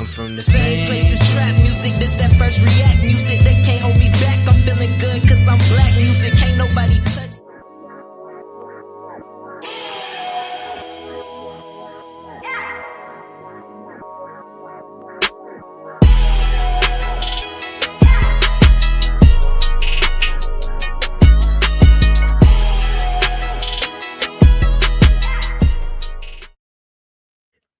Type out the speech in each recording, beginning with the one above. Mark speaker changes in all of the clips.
Speaker 1: I'm from the
Speaker 2: Same place as trap music, this that first react music. They can't hold me back, I'm feeling good cause I'm black music. Can't nobody touch.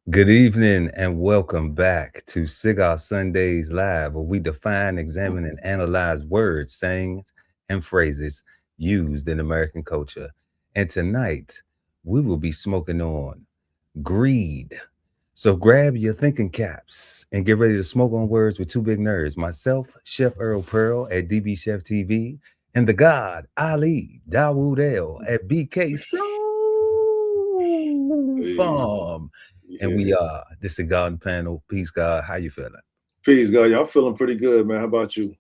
Speaker 3: Good evening and welcome back to Cigar Sundays Live, where we define, examine, and analyze words, sayings, and phrases used in American culture. And tonight, we will be smoking on greed. So grab your thinking caps and get ready to smoke on words with two big nerds. Myself, Chef Earl Pearl at DBCHEFTV, and the God, Ali Dawood L at BKSOLFARM. And we are the Cigarden Panel. Peace, God. How you feeling?
Speaker 4: Peace, God. Y'all feeling pretty good, man. How about you?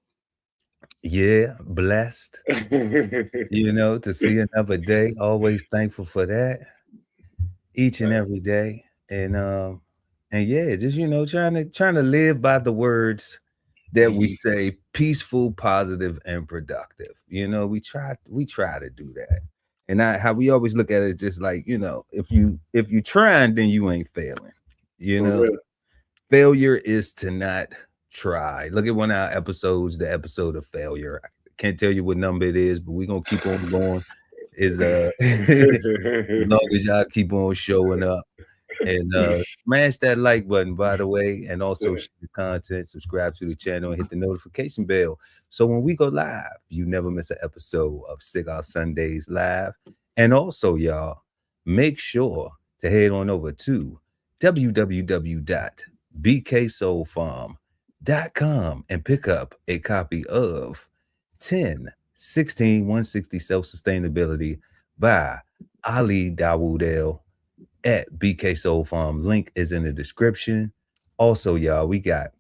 Speaker 3: Yeah, blessed. To see another day. Always thankful for that. Each and every day. And yeah, just trying to live by the words that we say: peaceful, positive, and productive. We try to do that. And how we always look at it, just like, if you trying, then you ain't failing. Failure is to not try. Look at one of our episodes, the episode of failure. I can't tell you what number it is, but we're gonna keep on going. As long as y'all keep on showing up. And smash that like button, by the way, and also share the content, subscribe to the channel, and hit the notification bell. So when we go live, you never miss an episode of Cigar Sundays Live. And also, y'all, make sure to head on over to www.BKSOLFARM.com and pick up a copy of 160 Self-Sustainability by Ali Dawood L at BK Soul Farm. Link is in the description. Also, y'all, we got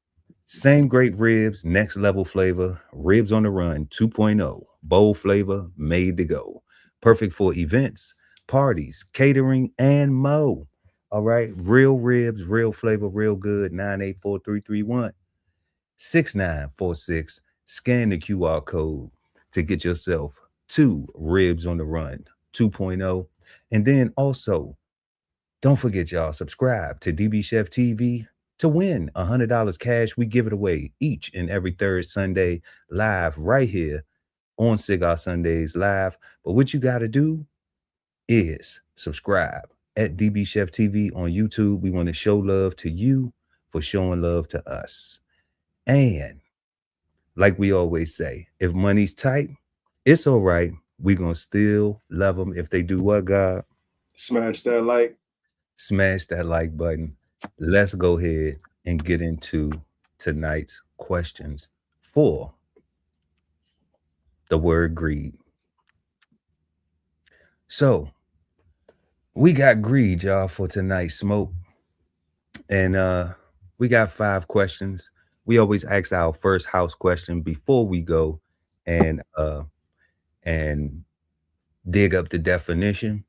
Speaker 3: same great ribs, next level flavor, ribs on the run 2.0, bold flavor, made to go. Perfect for events, parties, catering, and more. All right, real ribs, real flavor, real good. 984-331-6946. Scan the QR code to get yourself 2 ribs on the run 2.0. And then also, don't forget, y'all, subscribe to DB Chef TV to win $100 cash. We give it away each and every third Sunday live right here on Cigar Sundays Live. But what you got to do is subscribe at DB Chef TV on YouTube. We want to show love to you for showing love to us. And like we always say, if money's tight, it's all right. We're going to still love them if they do what, God?
Speaker 4: Smash that like.
Speaker 3: Smash that like button. Let's go ahead and get into tonight's questions for the word greed. So we got greed, y'all, for tonight's smoke. And we got 5 questions. We always ask our first house question before we go and dig up the definition.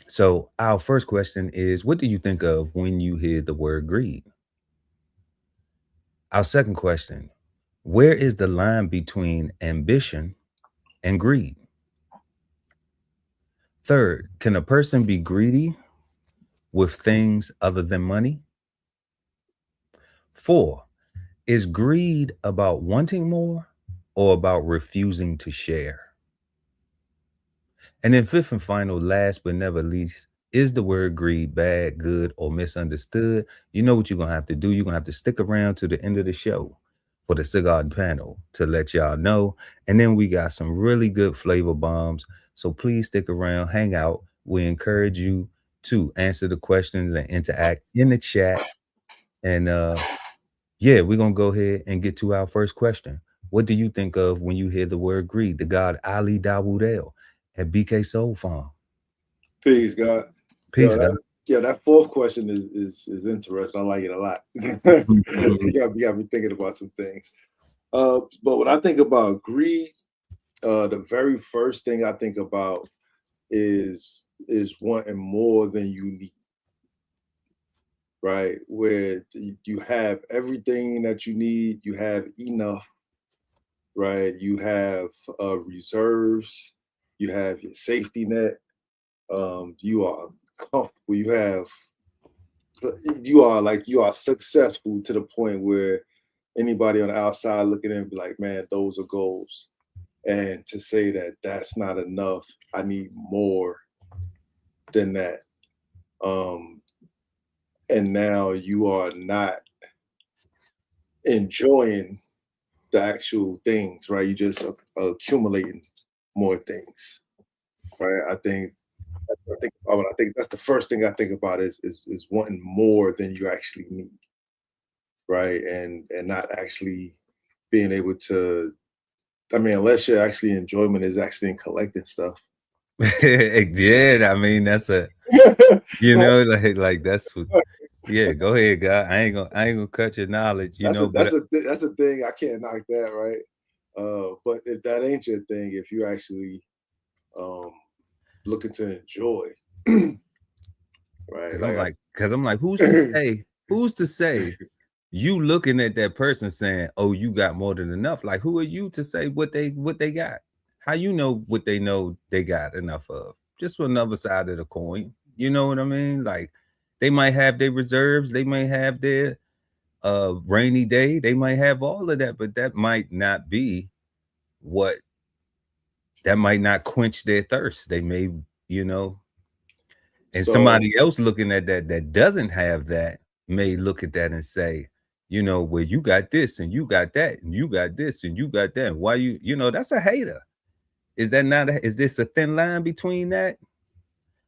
Speaker 3: So our first question is, what do you think of when you hear the word greed? Our second question, where is the line between ambition and greed? Third, can a person be greedy with things other than money? 4, is greed about wanting more or about refusing to share? And then fifth and final, last but never least, is the word greed bad, good, or misunderstood? You know what you're going to have to do. You're going to have to stick around to the end of the show for the Cigarden Panel to let y'all know. And then we got some really good flavor bombs. So please stick around, hang out. We encourage you to answer the questions and interact in the chat. And yeah, we're going to go ahead and get to our first question. What do you think of when you hear the word greed? The God Ali Dawood L at BK Soul Farm.
Speaker 4: Peace, God.
Speaker 3: Peace, God.
Speaker 4: That fourth question is interesting. I like it a lot. You got me thinking about some things. But when I think about greed, the very first thing I think about is wanting more than you need. right? Where you have everything that you need, you have enough, right? You have reserves, you have your safety net, you are comfortable, you are successful to the point where anybody on the outside looking in be like, man, those are goals. And to say that that's not enough, I need more than that. And now you are not enjoying the actual things, right? You just accumulating more things, right? I think that's the first thing I think about is wanting more than you actually need, right? And not actually being able to. I mean, unless your actually enjoyment is actually in collecting stuff.
Speaker 3: Yeah, I mean that's a like that's what. Yeah, go ahead, guy. I ain't gonna cut your knowledge,
Speaker 4: That's
Speaker 3: but
Speaker 4: the thing. I can't knock that, right? But if that ain't your thing, if you actually looking to enjoy, right?
Speaker 3: Because I'm like, who's to say you looking at that person saying, oh, you got more than enough? Like, who are you to say what they got? How you know what they know they got enough of? Just for another side of the coin. You know what I mean? Like, they might have their reserves, they may have their rainy day, they might have all of that, but that might not be what that might not quench their thirst. They may, and somebody else looking at that doesn't have that may look at that and say, well, you got this and you got that and you got this and you got that. Why that's a hater. Is that not is this a thin line between that?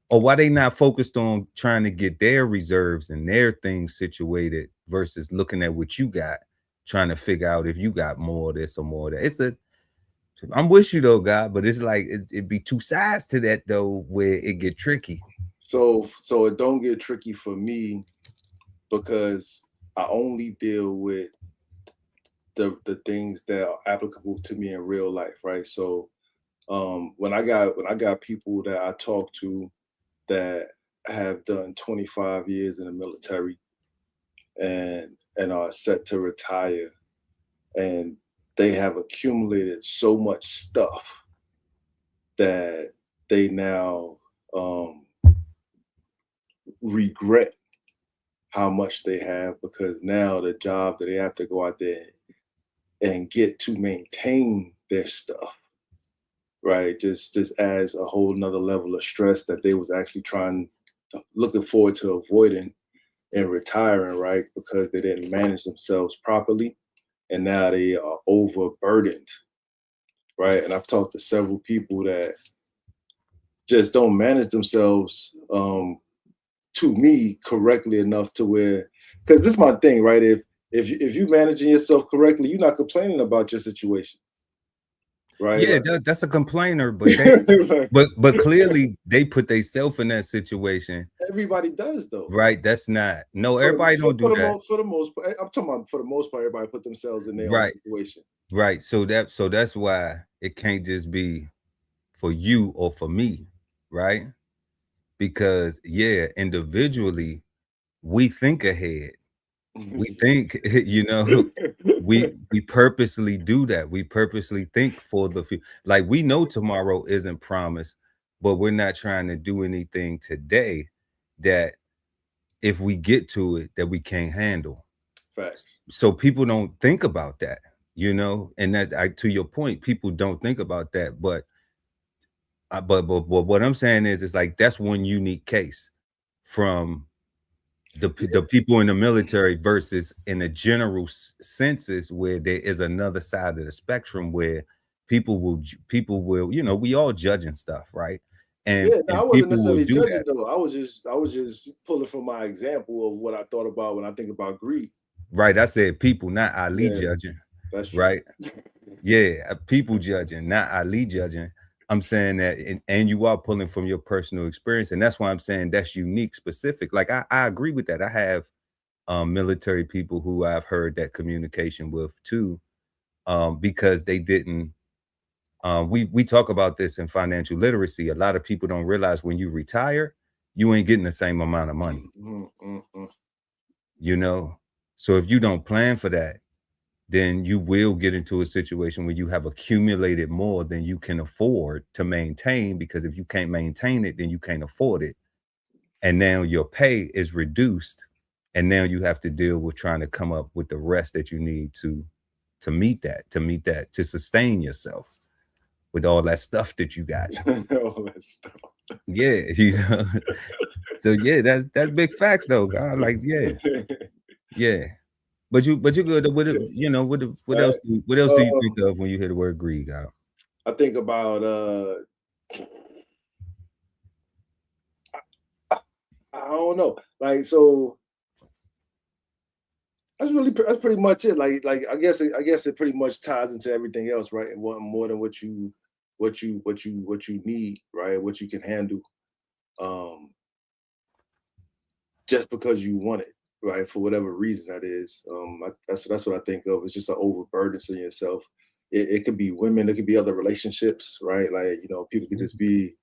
Speaker 3: Or why they not focused on trying to get their reserves and their things situated versus looking at what you got, trying to figure out if you got more of this or more of that? I'm with you though, God, but it's like it'd be two sides to that though, where it get tricky.
Speaker 4: So it don't get tricky for me because I only deal with the things that are applicable to me in real life, right? So when I got people that I talk to that have done 25 years in the military and are set to retire, and they have accumulated so much stuff that they now regret how much they have, because now the job that they have to go out there and get to maintain their stuff, right, just adds a whole nother level of stress that they was actually looking forward to avoiding in retiring, right, because they didn't manage themselves properly, and now they are overburdened, right? And I've talked to several people that just don't manage themselves to me correctly enough to where, because this is my thing, right? If you managing yourself correctly, you're not complaining about your situation, right?
Speaker 3: Yeah, that's a complainer, but but clearly they put themselves in that situation.
Speaker 4: Everybody does though,
Speaker 3: right? That's not everybody don't do that.
Speaker 4: For the most part, I'm talking about for the most part, everybody put themselves in their own situation,
Speaker 3: right? So that's why it can't just be for you or for me, right? Because individually we think ahead. We think, we purposely do that. We purposely think for the future. Like, we know tomorrow isn't promised, but we're not trying to do anything today that if we get to it that we can't handle.
Speaker 4: Facts.
Speaker 3: So people don't think about that, and that to your point, people don't think about that. But what I'm saying is, it's like that's one unique case from the people in the military versus in the general census, where there is another side of the spectrum where people will we all judging stuff, right? And
Speaker 4: I wasn't necessarily judging though. I was just pulling from my example of what I thought about when I think about greed.
Speaker 3: Right. I said people, not Ali judging.
Speaker 4: That's true.
Speaker 3: Right. Yeah, people judging, not Ali judging. I'm saying that, and you are pulling from your personal experience, and that's why I'm saying that's unique, specific. Like I agree with that. I have military people who I've heard that communication with too, because they didn't. We talk about this in financial literacy. A lot of people don't realize when you retire, you ain't getting the same amount of money. you know. So if you don't plan for that, then you will get into a situation where you have accumulated more than you can afford to maintain, because if you can't maintain it, then you can't afford it. And now your pay is reduced, and now you have to deal with trying to come up with the rest that you need to meet that, to sustain yourself with all that stuff that you got.
Speaker 4: All that stuff.
Speaker 3: Yeah, you know. So yeah, that's big facts though, God. Like, yeah. But you good with it, you know, what else do you think of when you hear the word greed, God?
Speaker 4: I think about I don't know. Like, so that's pretty much it. Like I guess it pretty much ties into everything else, right? And wanting more than what you need, right? What you can handle. Just because you want it, right? For whatever reason that is. That's what I think of. It's just an overburdening yourself. It could be women, it could be other relationships, right? Like, you know, people could just be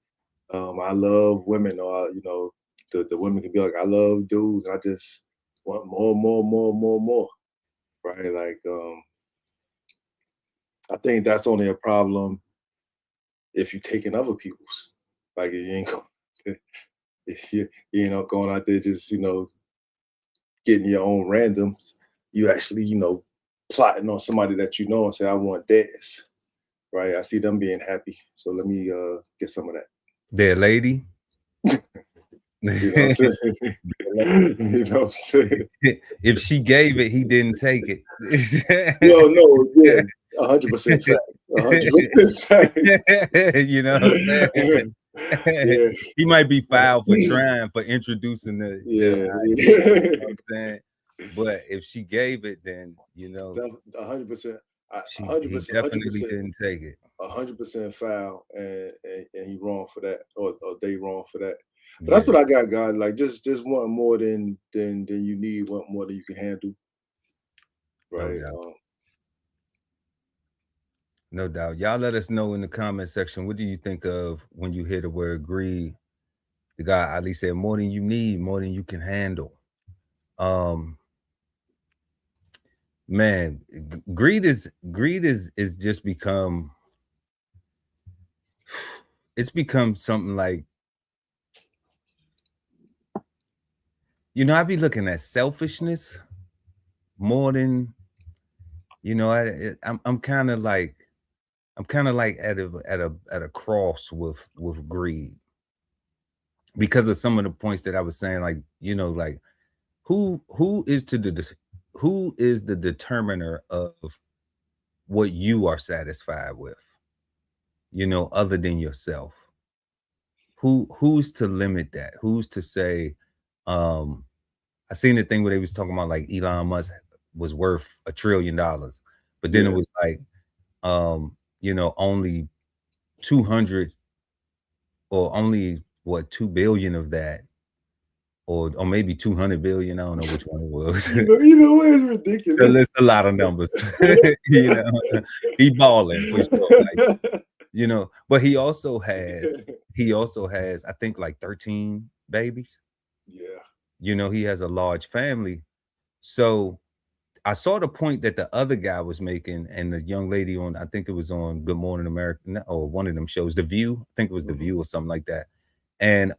Speaker 4: I love women, or you know, the women can be like, I love dudes, I just want more, right? Like, I think that's only a problem if you're taking other people's. Like, you ain't going, if you know, going out there just, you know, getting your own randoms. You actually, you know, plotting on somebody that you know and say, I want this, right? I see them being happy, so let me get some of that.
Speaker 3: Their lady.
Speaker 4: You know what I'm saying? You know what I'm saying?
Speaker 3: If she gave it, he didn't take it.
Speaker 4: No, yeah, 100% fact. 100% fact.
Speaker 3: You know what I'm saying? Yeah. He might be foul for trying, for introducing the idea, you know what I'm saying? But if she gave it, then, you know,
Speaker 4: 100%.
Speaker 3: He definitely didn't take it.
Speaker 4: 100% foul, and he wrong for that, or they wrong for that. But that's what I got, God. Like, just want more than you need, want more than you can handle, right?
Speaker 3: No doubt. Y'all let us know in the comment section, what do you think of when you hear the word greed? The guy Ali said, more than you need, more than you can handle. Man, greed is just become, it's become something like, you know, I be looking at selfishness more than, you know, I'm kind of like at a cross with greed, because of some of the points that I was saying. Like, you know, like who is the determiner of what you are satisfied with, you know, other than yourself? Who's to limit that? Who's to say, I seen the thing where they was talking about like Elon Musk was worth $1 trillion, but then it was like, you know, only 200, or only what, 2 billion of that, or maybe 200 billion. I don't know which one it was.
Speaker 4: You know what? It's ridiculous.
Speaker 3: So it's a lot of numbers. You know, he balling for sure. Like, you know, but he also has, I think, like 13 babies.
Speaker 4: Yeah.
Speaker 3: You know, he has a large family. So I saw the point that the other guy was making, and the young lady on, I think it was on Good Morning America, or one of them shows, The View. I think it was The View or something like that. And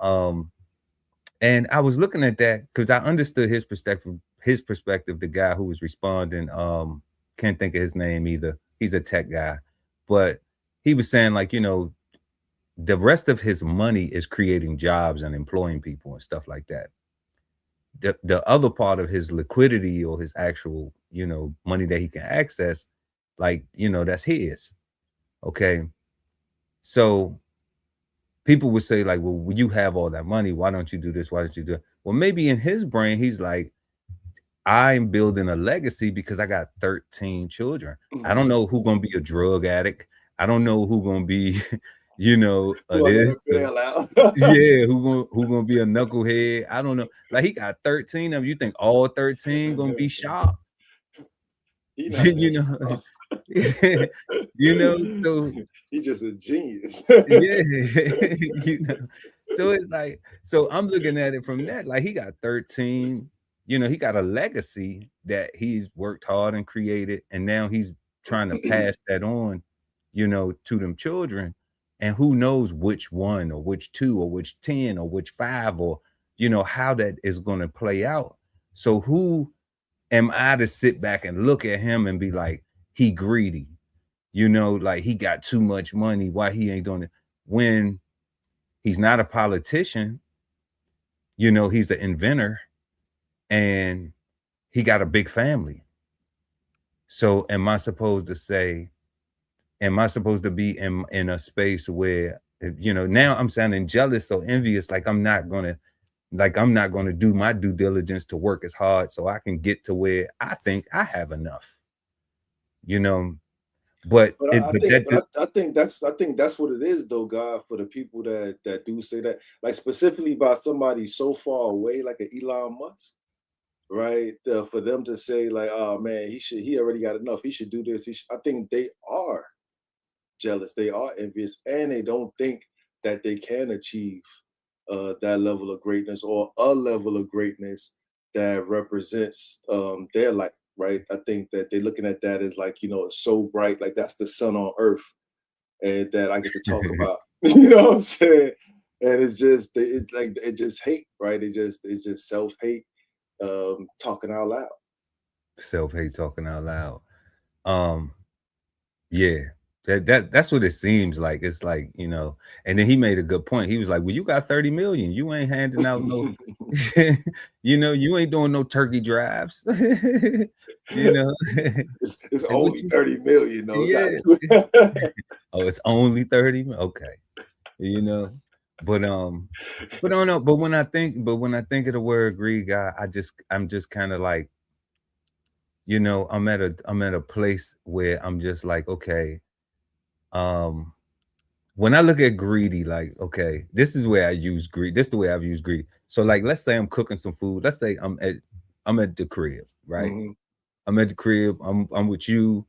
Speaker 3: I was looking at that because I understood his perspective. The guy who was responding, can't think of his name either. He's a tech guy, but he was saying, like, you know, the rest of his money is creating jobs and employing people and stuff like that. The other part of his liquidity, or his actual, you know, money that he can access, like, you know, that's his. Okay. So people would say, like, well, you have all that money, why don't you do this? Why don't you do it? Well, maybe in his brain, he's like, I'm building a legacy because I got 13 children. I don't know who's gonna be a drug addict. I don't know who's gonna be, you know, this. Yeah, who gonna be a knucklehead? I don't know. Like, he got 13 of them. You think all 13 gonna be sharp? You know, you know, so
Speaker 4: he's just a genius.
Speaker 3: Yeah. You know, so it's like, so I'm looking at it from that, like, he got 13 you know, he got a legacy that he's worked hard and created, and now he's trying to pass that on, you know, to them children. And who knows which one or which two or which 10 or which 5 or, you know, how that is going to play out. So who am I to sit back and look at him and be like, he greedy, you know, like he got too much money, why he ain't doing it? When he's not a politician, you know, he's an inventor and he got a big family. So am I supposed to say, am I supposed to be in a space where, you know, now I'm sounding jealous or envious, like I'm not gonna do my due diligence to work as hard so I can get to where I think I have enough, you know. But
Speaker 4: I think that's what it is though, God, for the people that do say that, like specifically by somebody so far away, like an Elon Musk, right? For them to say like, oh man, he already got enough, he should do this. I think they are jealous, they are envious, and they don't think that they can achieve that level of greatness or a level of greatness that represents their life, right? I think that they're looking at that as like, you know, it's so bright, like that's the sun on earth, and that I get to talk about. You know what I'm saying? And it's just hate, right? It's just self-hate, talking out loud.
Speaker 3: Self-hate talking out loud. Yeah. That's what it seems like. It's like, you know, and then he made a good point. He was like, well, you got 30 million. You ain't handing out no, you know, you ain't doing no turkey drives. You know,
Speaker 4: it's only 30 million, though.
Speaker 3: Yeah. Oh, it's only 30. Okay. You know, but I don't know. But when I think of the word greed, guy, I'm just kind of like, you know, I'm at a place where I'm just like, okay, when I look at greedy, like, okay, this is where I use greed. This is the way I've used greedy. So, like, let's say I'm cooking some food. Let's say I'm at the crib, right?
Speaker 4: Mm-hmm.
Speaker 3: I'm at the crib. I'm with you,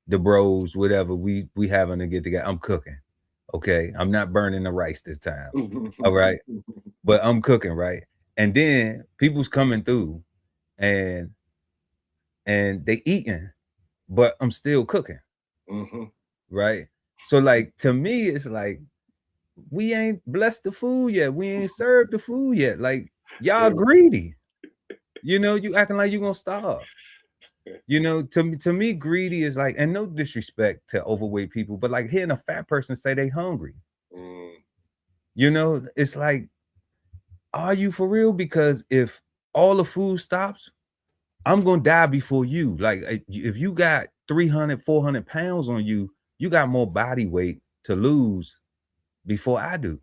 Speaker 3: the bros, whatever. We having to get together. I'm cooking. Okay. I'm not burning the rice this time. All right. But I'm cooking, right? And then people's coming through and they eating, but I'm still cooking.
Speaker 4: Mm-hmm.
Speaker 3: Right. So like to me, it's like we ain't blessed the food yet. We ain't served the food yet. Like y'all greedy. You know, you acting like you gonna starve. You know, to me, greedy is like, and no disrespect to overweight people, but like hearing a fat person say they hungry. You know, it's like, are you for real? Because if all the food stops, I'm gonna die before you. Like if you got 300, 400 pounds on you, you got more body weight to lose before I do.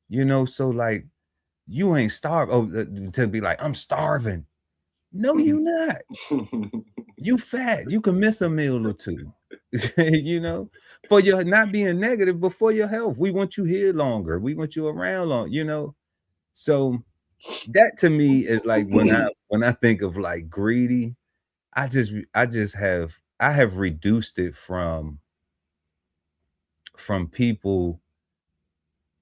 Speaker 3: You know, so like you ain't starved. Oh, to be like, I'm starving. No, you not. You fat. You can miss a meal or two. You know, for your not being negative, but for your health. We want you here longer. We want you around long, you know. So that to me is like when I think of like greedy, I have reduced it from people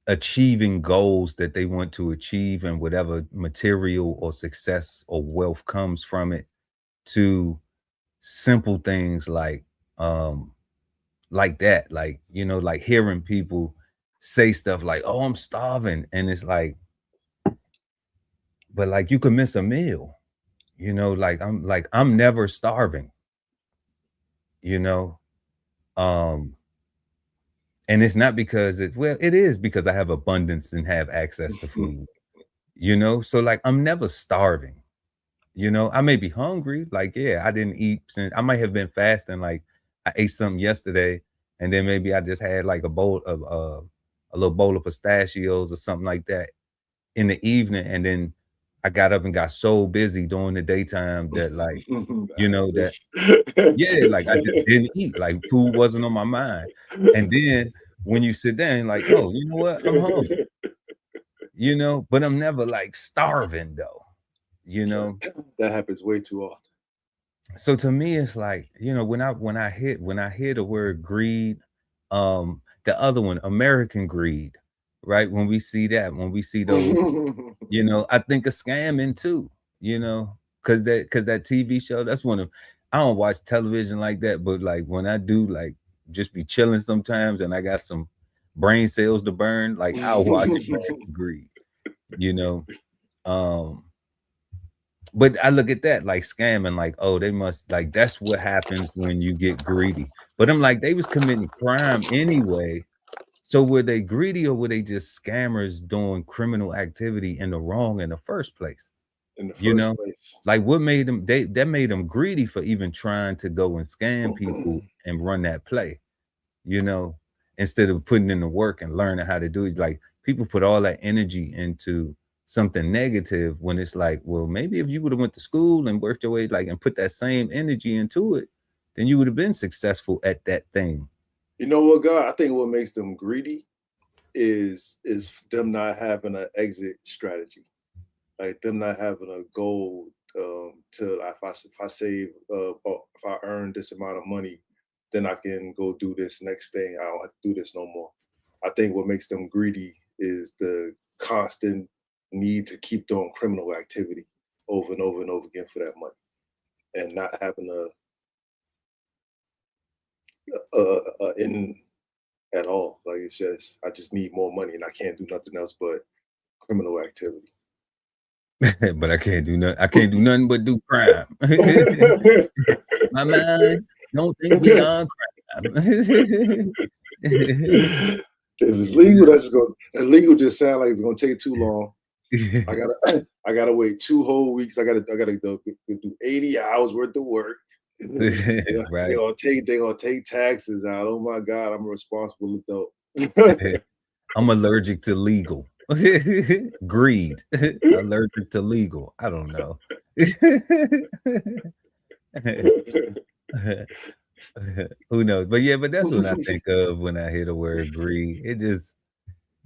Speaker 3: achieving goals that they want to achieve and whatever material or success or wealth comes from it, to simple things like that, like, you know, like hearing people say stuff like, oh, I'm starving, and it's like, but like you can miss a meal, you know, like I'm never starving, you know. And it's not because it is because I have abundance and have access to food, you know? So like I'm never starving, you know. I may be hungry, like, yeah, I didn't eat since I might have been fasting, like I ate something yesterday, and then maybe I just had like a little bowl of pistachios or something like that in the evening, and then I got up and got so busy during the daytime that like, you know, that yeah, like I just didn't eat, like food wasn't on my mind. And then when you sit down, like, oh, you know what? I'm hungry, you know, but I'm never like starving though, you know.
Speaker 4: That happens way too often.
Speaker 3: So to me, it's like, you know, when I hear the word greed, the other one, American greed, right? When we see those, you know, I think of scamming too. you know, because that TV show, that's one of, I don't watch television like that, but like when I do, like just be chilling sometimes and I got some brain cells to burn, like I'll watch it, man, for greed, you know. But I look at that like scamming, like, oh, they must, like, that's what happens when you get greedy. But I'm like, they was committing crime anyway. So were they greedy or were they just scammers doing criminal activity in the wrong in the first place?
Speaker 4: In the
Speaker 3: You
Speaker 4: first
Speaker 3: know,
Speaker 4: place.
Speaker 3: like what made them, that made them greedy for even trying to go and scam people and run that play, you know, instead of putting in the work and learning how to do it. Like people put all that energy into something negative when it's like, well, maybe if you would have went to school and worked your way, like, and put that same energy into it, then you would have been successful at that thing.
Speaker 4: You know what, God? I think what makes them greedy is them not having an exit strategy, like them not having a goal to, if I save, or if I earn this amount of money, then I can go do this next thing. I don't have to do this no more. I think what makes them greedy is the constant need to keep doing criminal activity over and over and over again for that money, and not having a in at all. Like it's just, I just need more money and I can't do nothing else but criminal activity.
Speaker 3: But I can't do nothing. I can't do nothing but do crime. My mind don't think beyond crime.
Speaker 4: If it's legal, that's just going. Illegal just sound like it's gonna take too long. I gotta wait 2 whole weeks. I gotta do 80 hours worth of work.
Speaker 3: Right.
Speaker 4: They gonna take taxes out. Oh my God, I'm a responsible adult.
Speaker 3: I'm allergic to legal. Greed. Allergic to legal. I don't know. Who knows? But yeah, but that's what I think of when I hear the word greed. It just,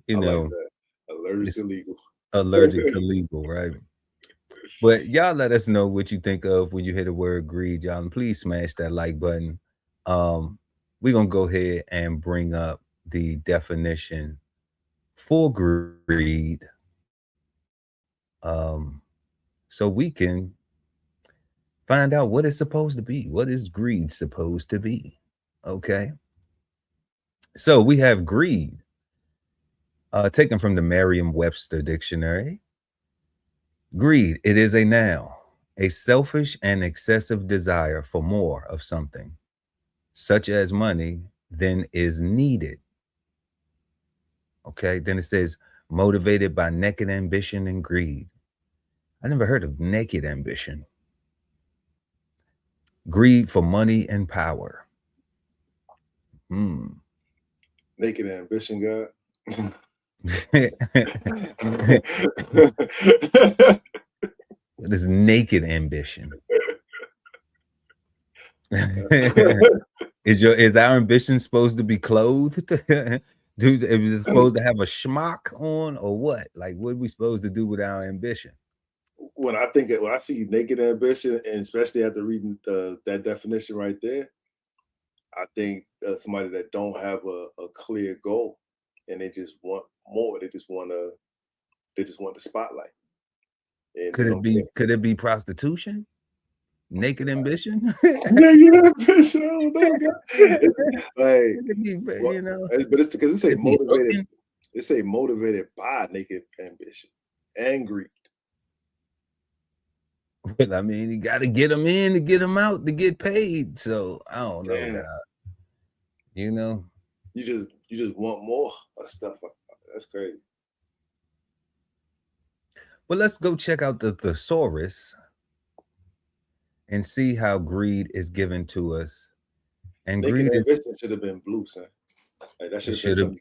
Speaker 3: you know,
Speaker 4: like that. Allergic to legal.
Speaker 3: Allergic to legal, right? But y'all let us know what you think of when you hear the word greed, y'all. And please smash that like button. We're gonna go ahead and bring up the definition for greed. So we can find out what it's supposed to be. What is greed supposed to be? Okay. So we have greed, taken from the Merriam-Webster dictionary. Greed, it is a noun, a selfish and excessive desire for more of something, such as money, than is needed. Okay, then it says motivated by naked ambition and greed. I never heard of naked ambition. Greed for money and power.
Speaker 4: Naked ambition, God.
Speaker 3: What is naked ambition? Is our ambition supposed to be clothed? Is it supposed to have a schmuck on or what? Like, what are we supposed to do with our ambition?
Speaker 4: When I see naked ambition, and especially after reading that definition right there, I think somebody that don't have a clear goal and they just want more. They just want the spotlight. And
Speaker 3: Could it be prostitution? Naked ambition?
Speaker 4: Naked ambition. Oh my God. Like,
Speaker 3: you know,
Speaker 4: but it's because it say motivated. It say motivated by naked ambition and greed.
Speaker 3: Well, I mean, you got to get them in to get them out to get paid. So I don't know. You know,
Speaker 4: you just want more of stuff. That's crazy.
Speaker 3: Well, let's go check out the thesaurus and see how greed is given to us. And
Speaker 4: naked
Speaker 3: greed
Speaker 4: ambition should have been blue, son. Like that should have been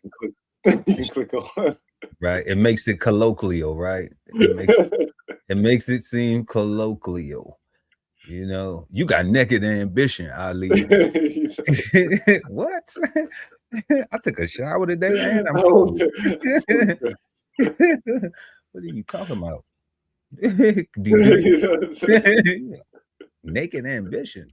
Speaker 4: something you can click on.
Speaker 3: Right. It makes it colloquial, right? It makes it seem colloquial. You know, you got naked ambition, Ali. What? I took a shower today and I'm cold. What are you talking about? Naked ambition.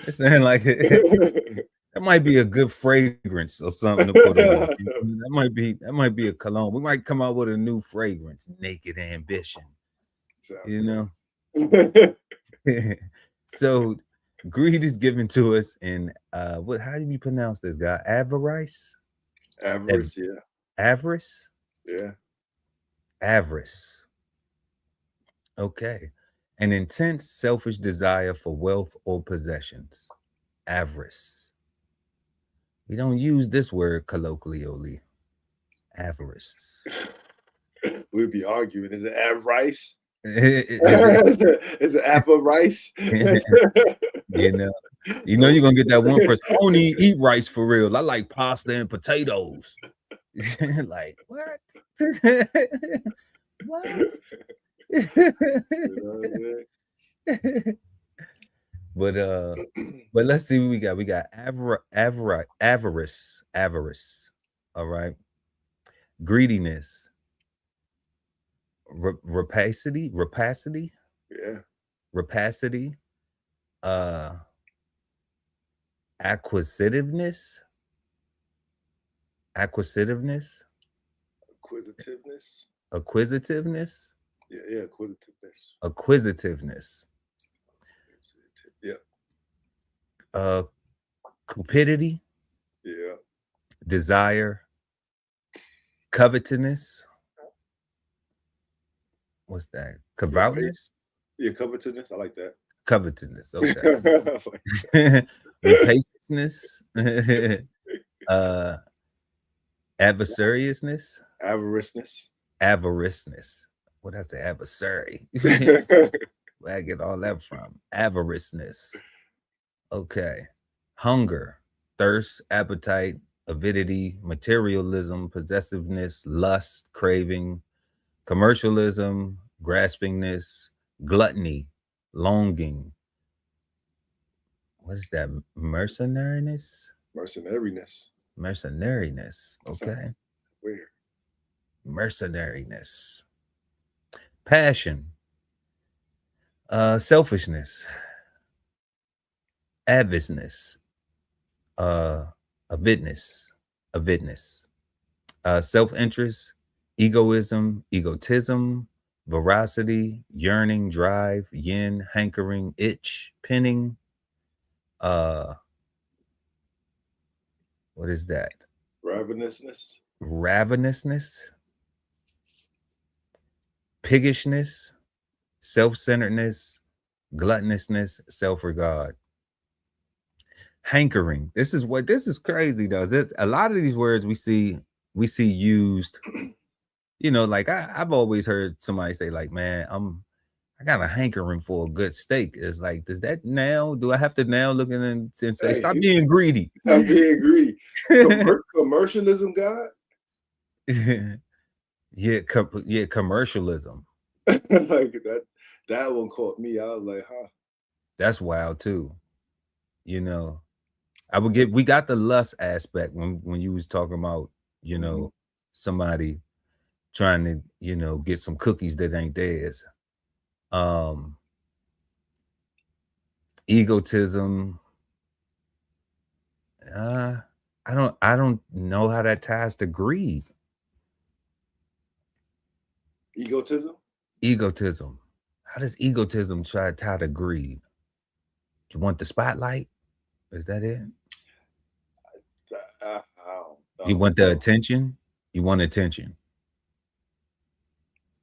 Speaker 3: It sounds like that might be a good fragrance or something to put on. That might be a cologne. We might come out with a new fragrance, naked ambition. You know, So greed is given to us in what? How do you pronounce this guy? Avarice.
Speaker 4: Avarice, yeah.
Speaker 3: Avarice.
Speaker 4: Yeah.
Speaker 3: Avarice. Okay. An intense selfish desire for wealth or possessions. Avarice. We don't use this word colloquially. Avarice.
Speaker 4: We'd be arguing. Is it avarice?
Speaker 3: Is
Speaker 4: Is it avarice?
Speaker 3: you know, you're gonna get that one person. I only eat rice for real. I like pasta and potatoes. Like what? What? But let's see what we got. We got avarice. All right. Greediness. Rapacity.
Speaker 4: Yeah.
Speaker 3: Rapacity. Acquisitiveness.
Speaker 4: Acquisitiveness.
Speaker 3: Acquisitiveness.
Speaker 4: Yeah,
Speaker 3: Acquisitiveness.
Speaker 4: Yeah.
Speaker 3: Cupidity.
Speaker 4: Yeah.
Speaker 3: Desire. Covetousness. What's that? Covetousness?
Speaker 4: Yeah, covetousness. I like that.
Speaker 3: Covetousness. Okay. Rapaciousness. Adversariness. Avariceness. What I say? Adversary. Where I get all that from? Avariceness. Okay. Hunger, thirst, appetite, avidity, materialism, possessiveness, lust, craving, commercialism, graspingness, gluttony, longing. What is that? Mercenariness. Okay.
Speaker 4: Weird.
Speaker 3: Mercenariness. Passion. Selfishness. Avidness. Avidness. Self-interest, egoism, egotism, veracity, yearning, drive, yin, hankering, itch, pinning. What is that? Ravenousness. Piggishness, self-centeredness, gluttonousness, self-regard. Hankering. This is crazy though. A lot of these words we see used, like I've always heard somebody say like, man, I got a hankering for a good steak. It's like, do I have to now look in and say, stop being greedy?
Speaker 4: Stop being greedy. Commercialism, God.
Speaker 3: Yeah, commercialism.
Speaker 4: Like that one caught me. I was like, huh.
Speaker 3: That's wild too. We got the lust aspect when you was talking about, somebody trying to, get some cookies that ain't theirs. Egotism. I don't know how that ties to greed. Egotism. How does egotism tie to greed? Do you want the spotlight? Is that it? You want the attention? You want attention.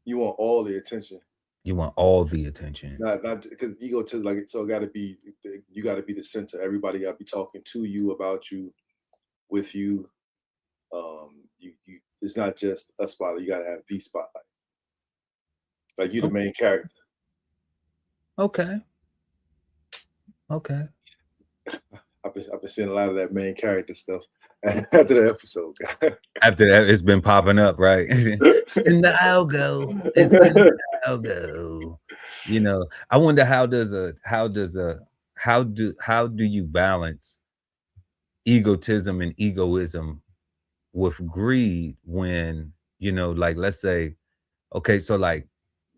Speaker 4: You want all the attention.
Speaker 3: You want all the attention.
Speaker 4: Not because egotism, like, so you got to be the center. Everybody got to be talking to you, about you, with you. You it's not just a spotlight. You got to have the spotlight. Like, you the main character.
Speaker 3: Okay.
Speaker 4: I've been seeing a lot of that main character stuff after the episode.
Speaker 3: After that, it's been popping up, right? In the algo. It's in the algo. I wonder how do you balance egotism and egoism with greed when, like, let's say, okay, so like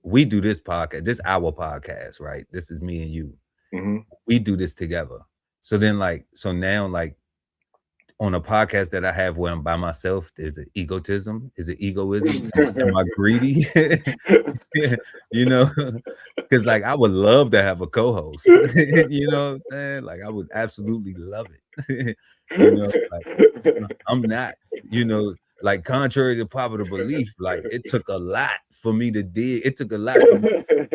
Speaker 3: we do this podcast, this our podcast, right? This is me and you.
Speaker 4: Mm-hmm.
Speaker 3: We do this together. So then, now, like, on a podcast that I have where I'm by myself, is it egotism? Is it egoism? Am I greedy? You know, because like I would love to have a co-host. You know what I'm saying? Like I would absolutely love it. You know, like I'm not, you know, like contrary to popular belief, like it took a lot for me to dig. It took a lot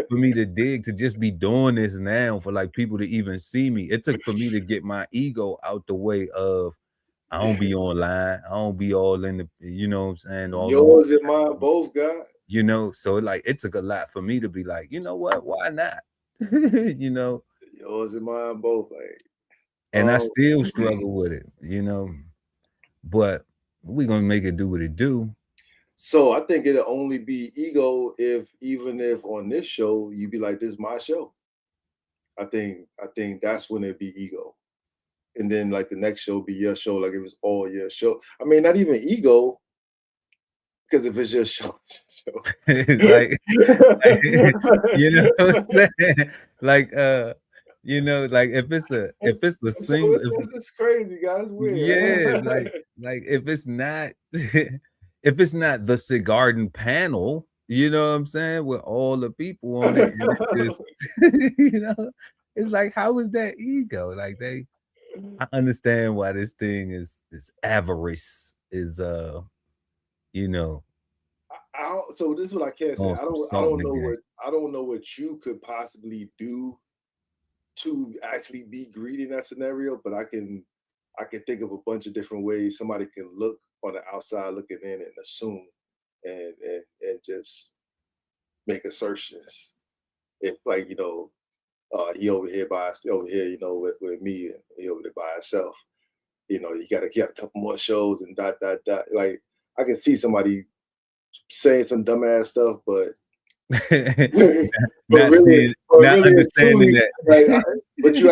Speaker 3: for me to dig to just be doing this now, for like people to even see me. It took for me to get my ego out the way of I don't be online. I don't be all in the, you know what I'm saying? All
Speaker 4: Yours and mine both, God.
Speaker 3: you know, so like it took a lot for me to be like, you know what, why not? You know,
Speaker 4: Yours and mine both. Like,
Speaker 3: and I still struggle with it, you know, but we're gonna make it do what it do.
Speaker 4: So I think it'll only be ego even if on this show you be like, this is my show. I think that's when it'd be ego. And then like the next show be your show, like it was all your show. I mean, not even ego, because if it's your show,
Speaker 3: like, you know what I'm saying? Like you know, like if it's a single,
Speaker 4: it's crazy, guys. Weird.
Speaker 3: Yeah, like if it's not if it's not the Cigarden Panel, you know what I'm saying, with all the people on it, and it's just, you know, it's like, how is that ego? Like I understand why this thing is this avarice is you know.
Speaker 4: So this is what I can't say. I don't know what you could possibly do to actually be greedy in that scenario, but I can think of a bunch of different ways somebody can look on the outside looking in and assume and just make assertions. If like, you know, he over here, you know, with me, and he over there by himself. You know, you gotta get a couple more shows and dot. Like I can see somebody saying some dumbass stuff, but
Speaker 3: not understanding that.
Speaker 4: Like, but you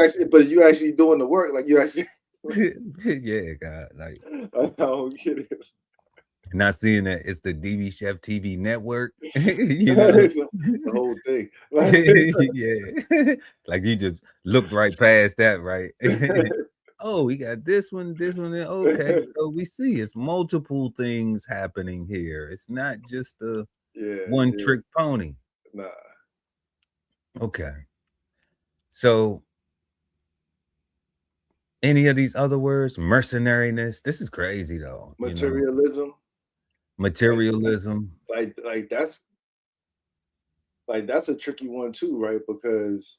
Speaker 4: actually doing the work. Like you actually.
Speaker 3: Yeah, God, like
Speaker 4: I don't get it.
Speaker 3: Not seeing that it's the DBCHEFTV network. You know,
Speaker 4: it's the whole thing.
Speaker 3: Yeah, like you just looked right past that, right? Oh, we got this one, and okay. So we see it's multiple things happening here. It's not just a one trick pony.
Speaker 4: Nah.
Speaker 3: Okay. So any of these other words, mercenariness, this is crazy though.
Speaker 4: Materialism.
Speaker 3: You know? Materialism.
Speaker 4: Like that's a tricky one too, right? Because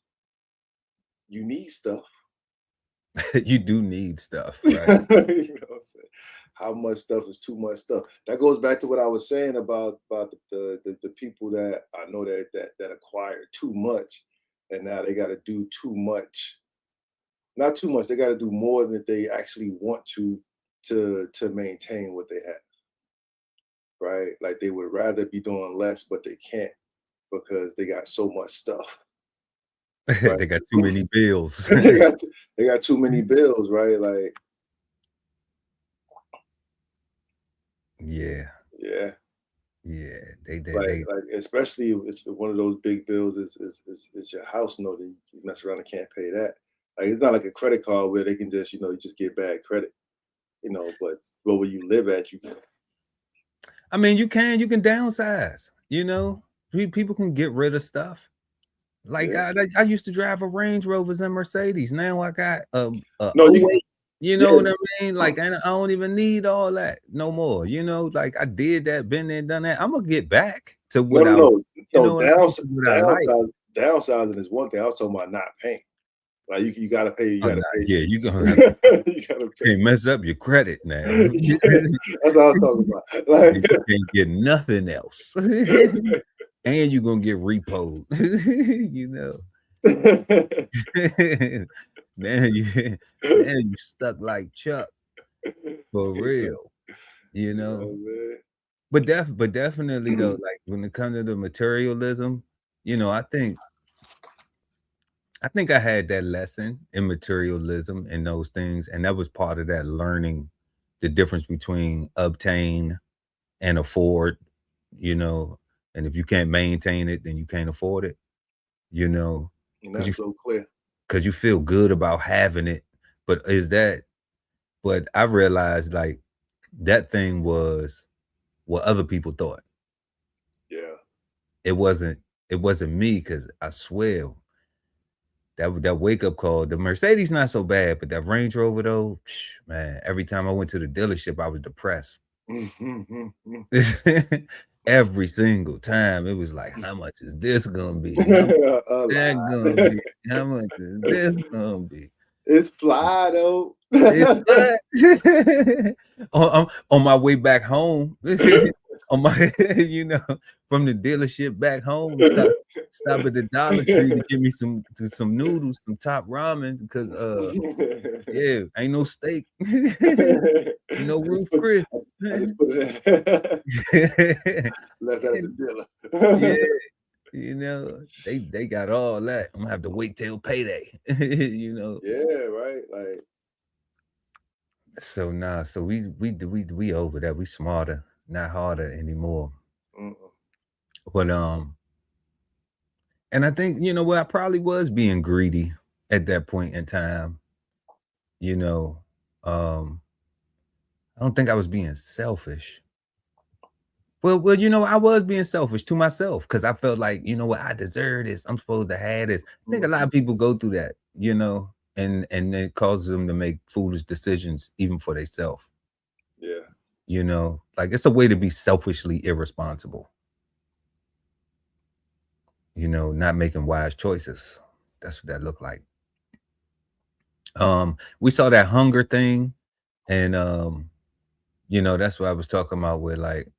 Speaker 4: you need stuff.
Speaker 3: You do need stuff, right?
Speaker 4: You know what I'm saying? How much stuff is too much stuff? That goes back to what I was saying about the people that I know that acquire too much, and now they got to do too much. Not too much. They got to do more than they actually want to maintain what they have. Right? Like they would rather be doing less, but they can't because they got so much stuff. Right?
Speaker 3: They got too many bills.
Speaker 4: they got too many bills, right? Like,
Speaker 3: yeah. They
Speaker 4: like especially if one of those big bills is your house note, and you mess around and can't pay that. Like it's not like a credit card where they can just, you know, you just get bad credit, you know, but where you live at, you can.
Speaker 3: I mean, you can downsize, you know, people can get rid of stuff. Like I used to drive a Range Rovers and Mercedes. Now I got you know what I mean? Like I don't even need all that no more. You know, like I did that, been there, done that. I'm gonna get back to what
Speaker 4: downsizing is one thing. I was talking about not paying. Like you gotta pay. You gotta pay.
Speaker 3: Yeah, you gotta pay. Mess up your credit now.
Speaker 4: That's what I was talking about. Like
Speaker 3: you can't get nothing else. And you're gonna get repoed. You know. Man, you stuck like Chuck. For real. You know. But definitely though, like when it comes to the materialism, you know, I think I had that lesson in materialism and those things, and that was part of that learning the difference between obtain and afford, you know, and if you can't maintain it, then you can't afford it, you know.
Speaker 4: And that's so clear.
Speaker 3: Because you feel good about having it, but is that but I realized like that thing was what other people thought.
Speaker 4: Yeah.
Speaker 3: It wasn't me, because I swear that wake up call, the Mercedes not so bad, but that Range Rover though, man, every time I went to the dealership, I was depressed. Every single time, it was like, how much is this gonna be? How much is that gonna be? How much is this gonna be?
Speaker 4: It's fly though.
Speaker 3: It's what? on my way back home, on my from the dealership back home, stop at the Dollar Tree to get me some noodles, some top ramen, because yeah, ain't no steak, ain't no Ruth Chris.
Speaker 4: I just put it in. Left that at the dealer.
Speaker 3: Yeah, they got all that. I'm gonna have to wait till payday.
Speaker 4: Yeah, right. Like,
Speaker 3: so nah, so we over that. We smarter, not harder anymore. But and I think I probably was being greedy at that point in time. I don't think I was being selfish. Well, I was being selfish to myself, because I felt like, I deserve this. I'm supposed to have this. I think a lot of people go through that, and it causes them to make foolish decisions even for themselves.
Speaker 4: Yeah.
Speaker 3: Like it's a way to be selfishly irresponsible. Not making wise choices. That's what that looked like. We saw that hunger thing, and that's what I was talking about with, like,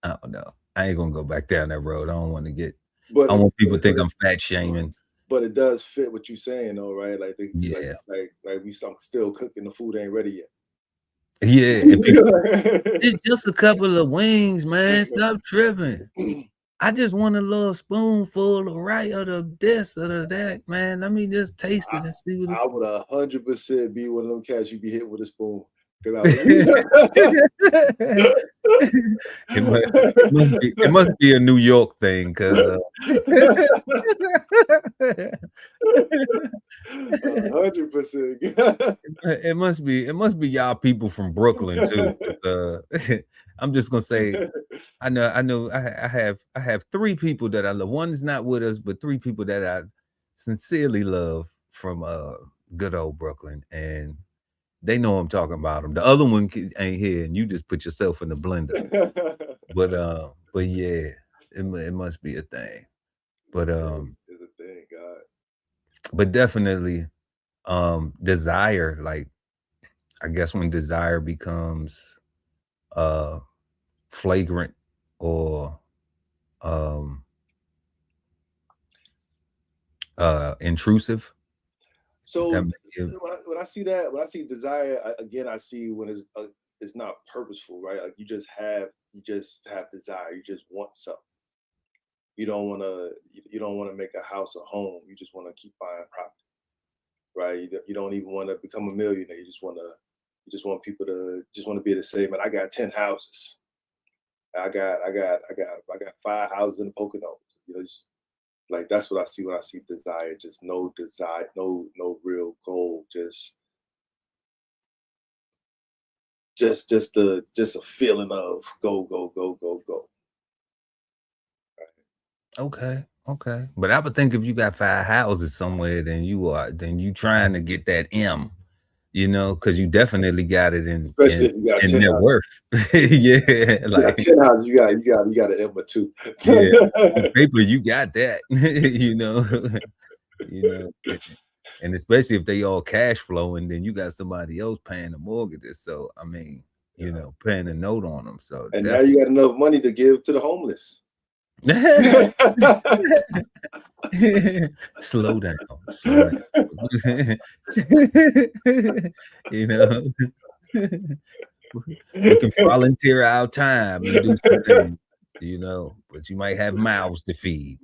Speaker 3: I don't know. I ain't gonna go back down that road. I don't want to get. I don't want people to think I'm fat shaming.
Speaker 4: But it does fit what you're saying, though, right? Like,
Speaker 3: Yeah.
Speaker 4: like we still cooking, the food ain't ready yet.
Speaker 3: Yeah, it's just a couple of wings, man. Stop tripping. I just want a little spoonful of right or the this or the that, man. Let me just taste it and see what
Speaker 4: I would 100% be one of them cats you be hit with a spoon.
Speaker 3: It must be a New York thing, because
Speaker 4: 100%.
Speaker 3: it must be y'all people from Brooklyn too. I'm just gonna say, I know I have 3 people that I love. One's not with us, but 3 people that I sincerely love from good old Brooklyn, and they know I'm talking about them. The other one ain't here, and you just put yourself in the blender. But yeah, it must be a thing. But
Speaker 4: it's a thing, God.
Speaker 3: But definitely, desire, like, I guess when desire becomes flagrant or intrusive.
Speaker 4: So when I see that, when I see desire, again, I see when it's not purposeful, right? Like you just have desire. You just want something. You don't want to make a house a home. You just want to keep buying property, right? You don't even want to become a millionaire. You just want people to be able to say, man, I got 10 houses. I got 5 houses in the Poconos. Like that's what I see when I see desire. Just no desire, no real goal. Just a feeling of go.
Speaker 3: Okay. But I would think if you got 5 houses somewhere, then you trying to get that M, because you definitely got it in net worth. Yeah, like
Speaker 4: 10 houses, you got an M or 2.
Speaker 3: Yeah, on paper you got that. And especially if they all cash flowing, then you got somebody else paying the mortgages. So I mean, paying a note on them. So
Speaker 4: and now you got enough money to give to the homeless.
Speaker 3: Slow down. We can volunteer our time and do some things, but you might have mouths to feed.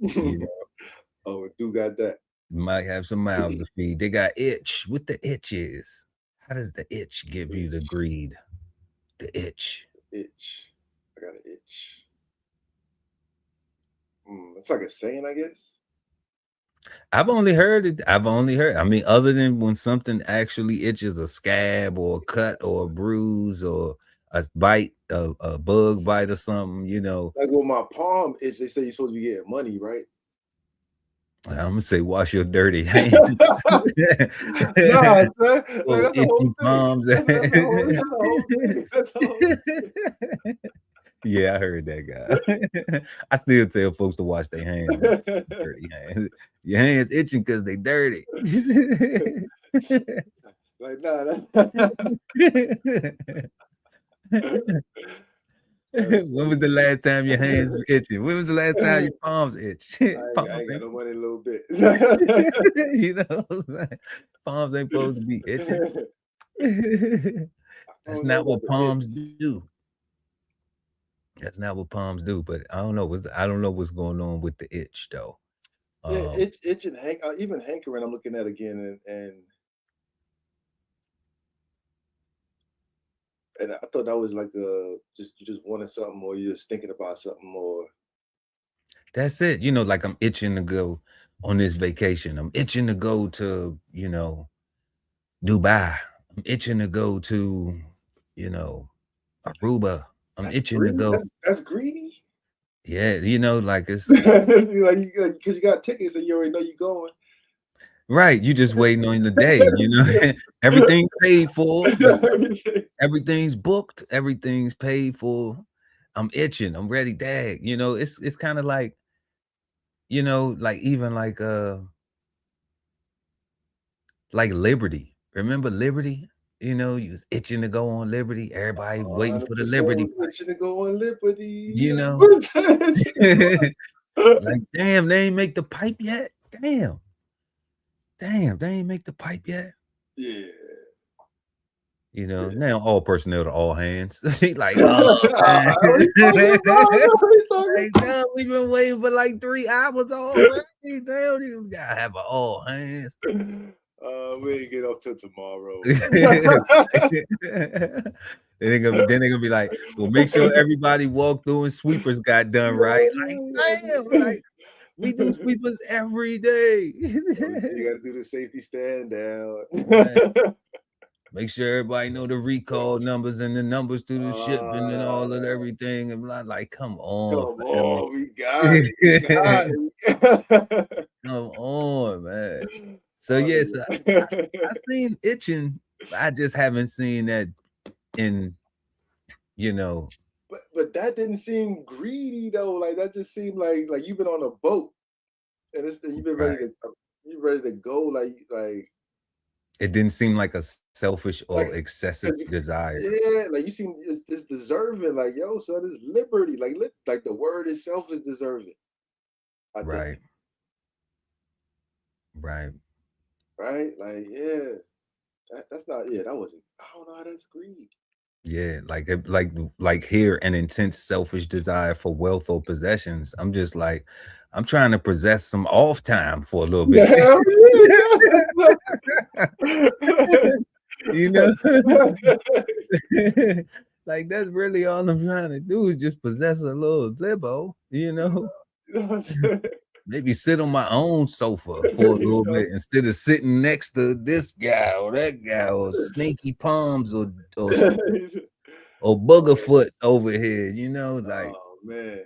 Speaker 4: Oh, do got that.
Speaker 3: You might have some mouths to feed. They got itch. What the itch is? How does the itch give you the greed? The itch.
Speaker 4: Itch. I got an itch. It's like a saying, I guess.
Speaker 3: I've only heard it. I've only heard. I mean, other than when something actually itches, a scab or a cut or a bruise or a bite, a bug bite or something. You know,
Speaker 4: Like when my palm itch, they say you're supposed to be getting money, right?
Speaker 3: I'm gonna say wash your dirty hands.
Speaker 4: Nah, son. Like,
Speaker 3: Oh,
Speaker 4: that's the
Speaker 3: itchy
Speaker 4: whole thing.
Speaker 3: palms.
Speaker 4: That's the whole thing. That's the whole thing.
Speaker 3: Yeah, I heard that guy. I still tell folks to wash their hands. Dirty hands. Your hands itching because they dirty.
Speaker 4: Like, nah.
Speaker 3: When was the last time your hands were itching? When was the last time your palms itched?
Speaker 4: I ain't got no money in a little bit.
Speaker 3: You know, palms ain't supposed to be itching. That's not what palms do. That's not what palms do. But I don't know. I don't know what's going on with the itch though.
Speaker 4: Yeah, itch and even hankering. I'm looking at again, and I thought that was like you just wanted something, or you're just thinking about something, or
Speaker 3: that's it. You know, like I'm itching to go on this vacation. I'm itching to go to, you know, Dubai. I'm itching to go to, you know, Aruba. I'm itching
Speaker 4: greedy.
Speaker 3: to go.
Speaker 4: That's greedy.
Speaker 3: Yeah, you know, like it's
Speaker 4: like because you got tickets and you already know you're going.
Speaker 3: right. You just waiting on the day, you know. Everything's paid for, everything's booked, everything's paid for. I'm itching. I'm ready, dag. You know, it's kind of like, you know, like even like Liberty. Remember Liberty? You know, you was itching to go on Liberty. Everybody waiting for the Liberty.
Speaker 4: Itching to go on Liberty.
Speaker 3: You know, like damn, they ain't make the pipe yet. Damn, they ain't make the pipe yet.
Speaker 4: Yeah.
Speaker 3: You know, now all personnel to all hands. Like, oh, like, damn, we've been waiting for like 3 hours already. Damn, you gotta have an all hands.
Speaker 4: We ain't get off till tomorrow.
Speaker 3: Then they're gonna be like, well, make sure everybody walked through and sweepers got done right. Like, damn, like we do sweepers every day.
Speaker 4: You gotta do the safety stand down.
Speaker 3: Right. Make sure everybody know the recall numbers and the numbers through the shipment and all of everything. I'm like, come on,
Speaker 4: we got it. We got it.
Speaker 3: Come on, man. So yes, I seen itching. I just haven't seen that in, you know.
Speaker 4: But that didn't seem greedy though. Like that just seemed like you've been on a boat and you've been ready to go. Like
Speaker 3: it didn't seem like a selfish or
Speaker 4: like,
Speaker 3: excessive desire.
Speaker 4: Yeah, like you seem it's deserving. Like yo, son, it's liberty. Like the word itself is deserving. I think. Right. Like yeah, that's not. Yeah, that wasn't. I don't know how that's greed.
Speaker 3: Yeah, like here an intense selfish desire for wealth or possessions. I'm just like, I'm trying to possess some off time for a little bit. You know, like that's really all I'm trying to do is just possess a little libo, you know. Maybe sit on my own sofa for a little bit instead of sitting next to this guy or that guy or Sneaky Palms or Boogerfoot over here, you know, like
Speaker 4: oh man.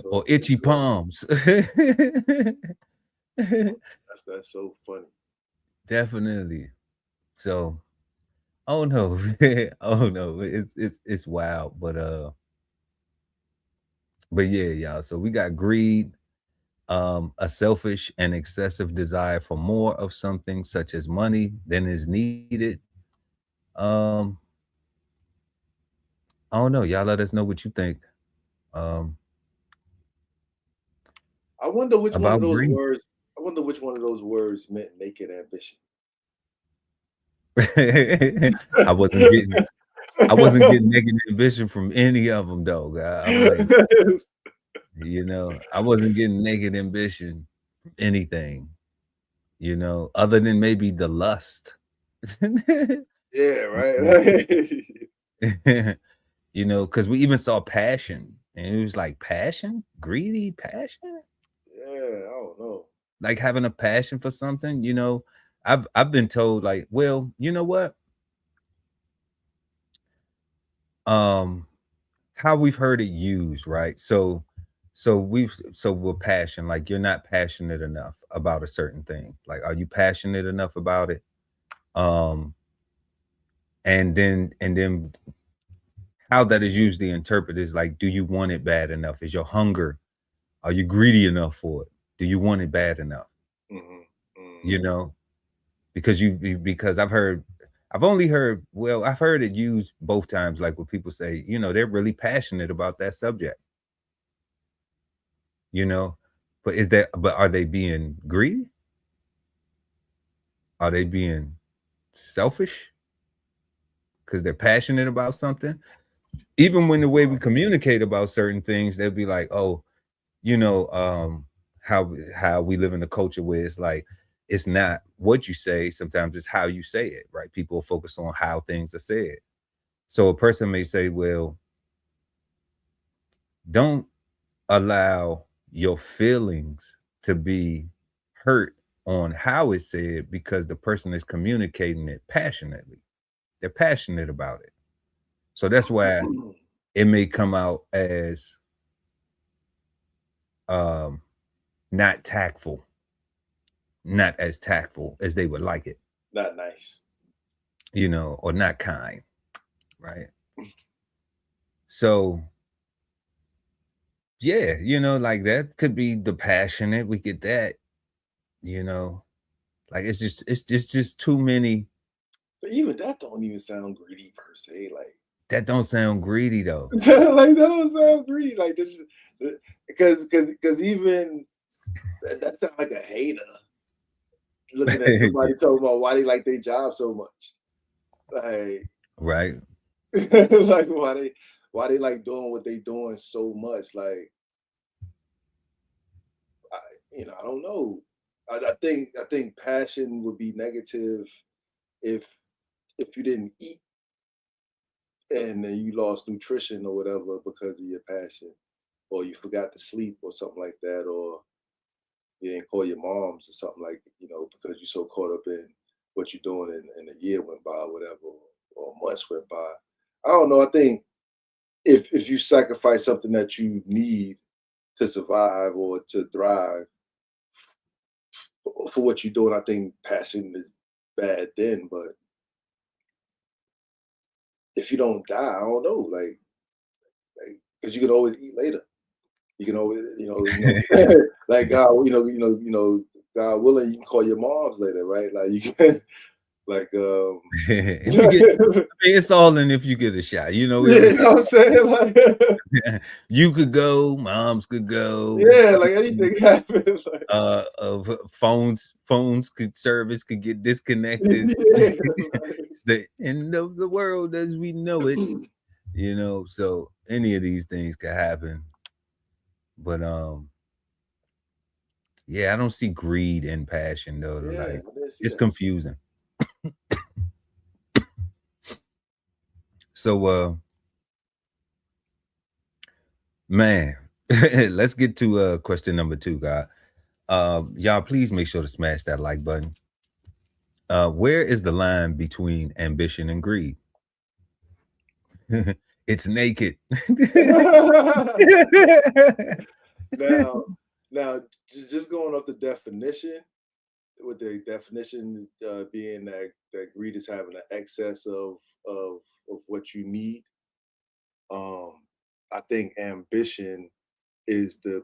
Speaker 3: Or Itchy Palms.
Speaker 4: That's so funny.
Speaker 3: Definitely. So, oh no, it's wild, but yeah, y'all. So we got greed, a selfish and excessive desire for more of something such as money than is needed. I don't know. Y'all let us know what you think.
Speaker 4: I wonder which one of those greed. Words. I wonder which one of those words meant naked ambition.
Speaker 3: I wasn't getting naked ambition from any of them, though. I'm like, you know, I wasn't getting naked ambition from anything, you know, other than maybe the lust.
Speaker 4: Yeah, right.
Speaker 3: You know, because we even saw passion And it was like passion, greedy passion.
Speaker 4: Yeah, I don't know.
Speaker 3: Like having a passion for something, you know. I've been told like, well, you know what? How we've heard it used, right? So we're passion, like you're not passionate enough about a certain thing. Like, are you passionate enough about it? Um, and then how that is usually interpreted is like, do you want it bad enough? Is your hunger, are you greedy enough for it? Do you want it bad enough? You know, because because I've only heard, well, I've heard it used both times, like when people say, you know, they're really passionate about that subject, you know. But are they being greedy? Are they being selfish because they're passionate about something? Even when the way we communicate about certain things, they'll be like, oh, you know, how we live in a culture where it's like, it's not what you say, sometimes it's how you say it, right? People focus on how things are said. So a person may say, well, don't allow your feelings to be hurt on how it's said, because the person is communicating it passionately. They're passionate about it. So that's why it may come out as um not tactful, not as tactful as they would like it,
Speaker 4: Not nice.
Speaker 3: you know, or not kind, right? So yeah, you know, like that could be the passionate. We get that, you know, like it's just too many.
Speaker 4: But even that don't even sound greedy per se. Like
Speaker 3: That don't sound greedy though.
Speaker 4: like that don't sound greedy. Like this, because even that sounds like a hater looking at somebody talking about why they like their job so much. Like
Speaker 3: Right.
Speaker 4: like why they like doing what they doing so much. Like I don't know. I think passion would be negative if you didn't eat and then you lost nutrition or whatever because of your passion, or you forgot to sleep or something like that, or you didn't call your moms or something like, because you're so caught up in what you're doing and a year went by or whatever, or months went by. I don't know. I think if you sacrifice something that you need to survive or to thrive for what you're doing, I think passion is bad then. But if you don't die, I don't know, like because you can always eat later. You can always, like God, God willing, you can call your moms later, right? Like you can, like,
Speaker 3: If you get, I mean, it's all in if you get a shot, you know.
Speaker 4: yeah, you know what I'm saying? Like,
Speaker 3: You could go, moms could go.
Speaker 4: yeah, like anything happens. Like,
Speaker 3: Phones could service could get disconnected.
Speaker 4: yeah,
Speaker 3: It's the end of the world as we know it, you know. So any of these things could happen. But yeah, I don't see greed and passion though.
Speaker 4: yeah, I
Speaker 3: Like
Speaker 4: didn't see
Speaker 3: it's
Speaker 4: that.
Speaker 3: confusing. So man, let's get to question number 2, God. Y'all please make sure to smash that like button. Where is the line between ambition and greed? It's naked.
Speaker 4: Now, just going off the definition, with the definition being that greed is having an excess of what you need. I think ambition is the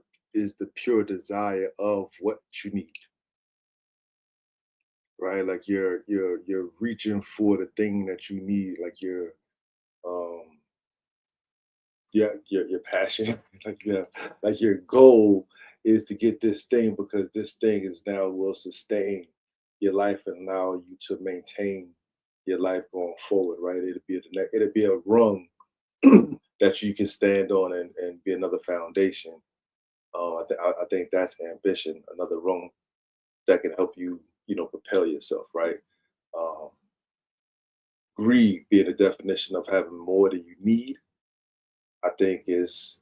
Speaker 4: pure desire of what you need, right? Like you're reaching for the thing that you need, like um your passion, like your goal is to get this thing because this thing is now will sustain your life and allow you to maintain your life going forward, right? It'll be a rung that you can stand on and be another foundation. I think that's ambition, another rung that can help you, propel yourself, right? Um, Greed being the definition of having more than you need, I think is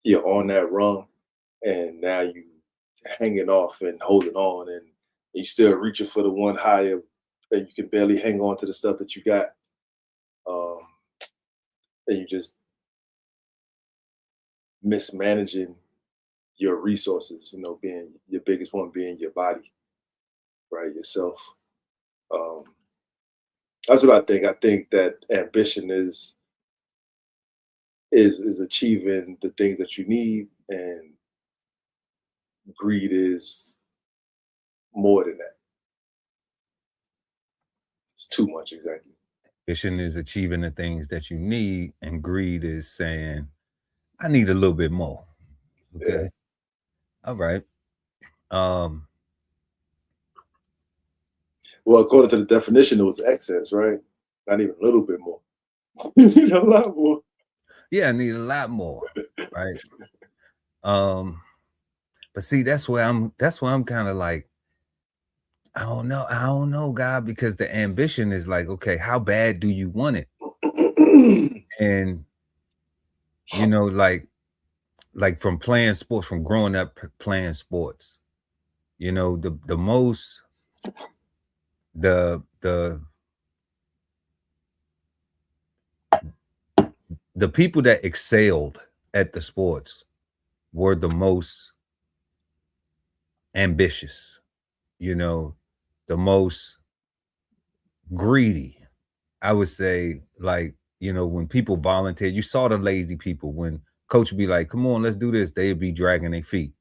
Speaker 4: you're on that rung, and now you hanging off and holding on, and you still reaching for the one higher, and you can barely hang on to the stuff that you got, and you just mismanaging your resources. Being your biggest one being your body, right? Yourself. That's what I think. I think that ambition is achieving the things that you need, and greed is more than that. It's too much, exactly.
Speaker 3: Ambition is achieving the things that you need, and greed is saying, I need a little bit more. Okay. Yeah. All right.
Speaker 4: Well, according to the definition, it was excess, right? Not even a little bit more. You need a lot more.
Speaker 3: Yeah, I need a lot more, right? But see, that's where I'm kind of like, I don't know, God, because the ambition is like, okay, how bad do you want it? And like from playing sports, from growing up playing sports, the most the people that excelled at the sports were the most ambitious, the most greedy. I would say, like, when people volunteer, you saw the lazy people. When coach would be like, come on, let's do this, they'd be dragging their feet.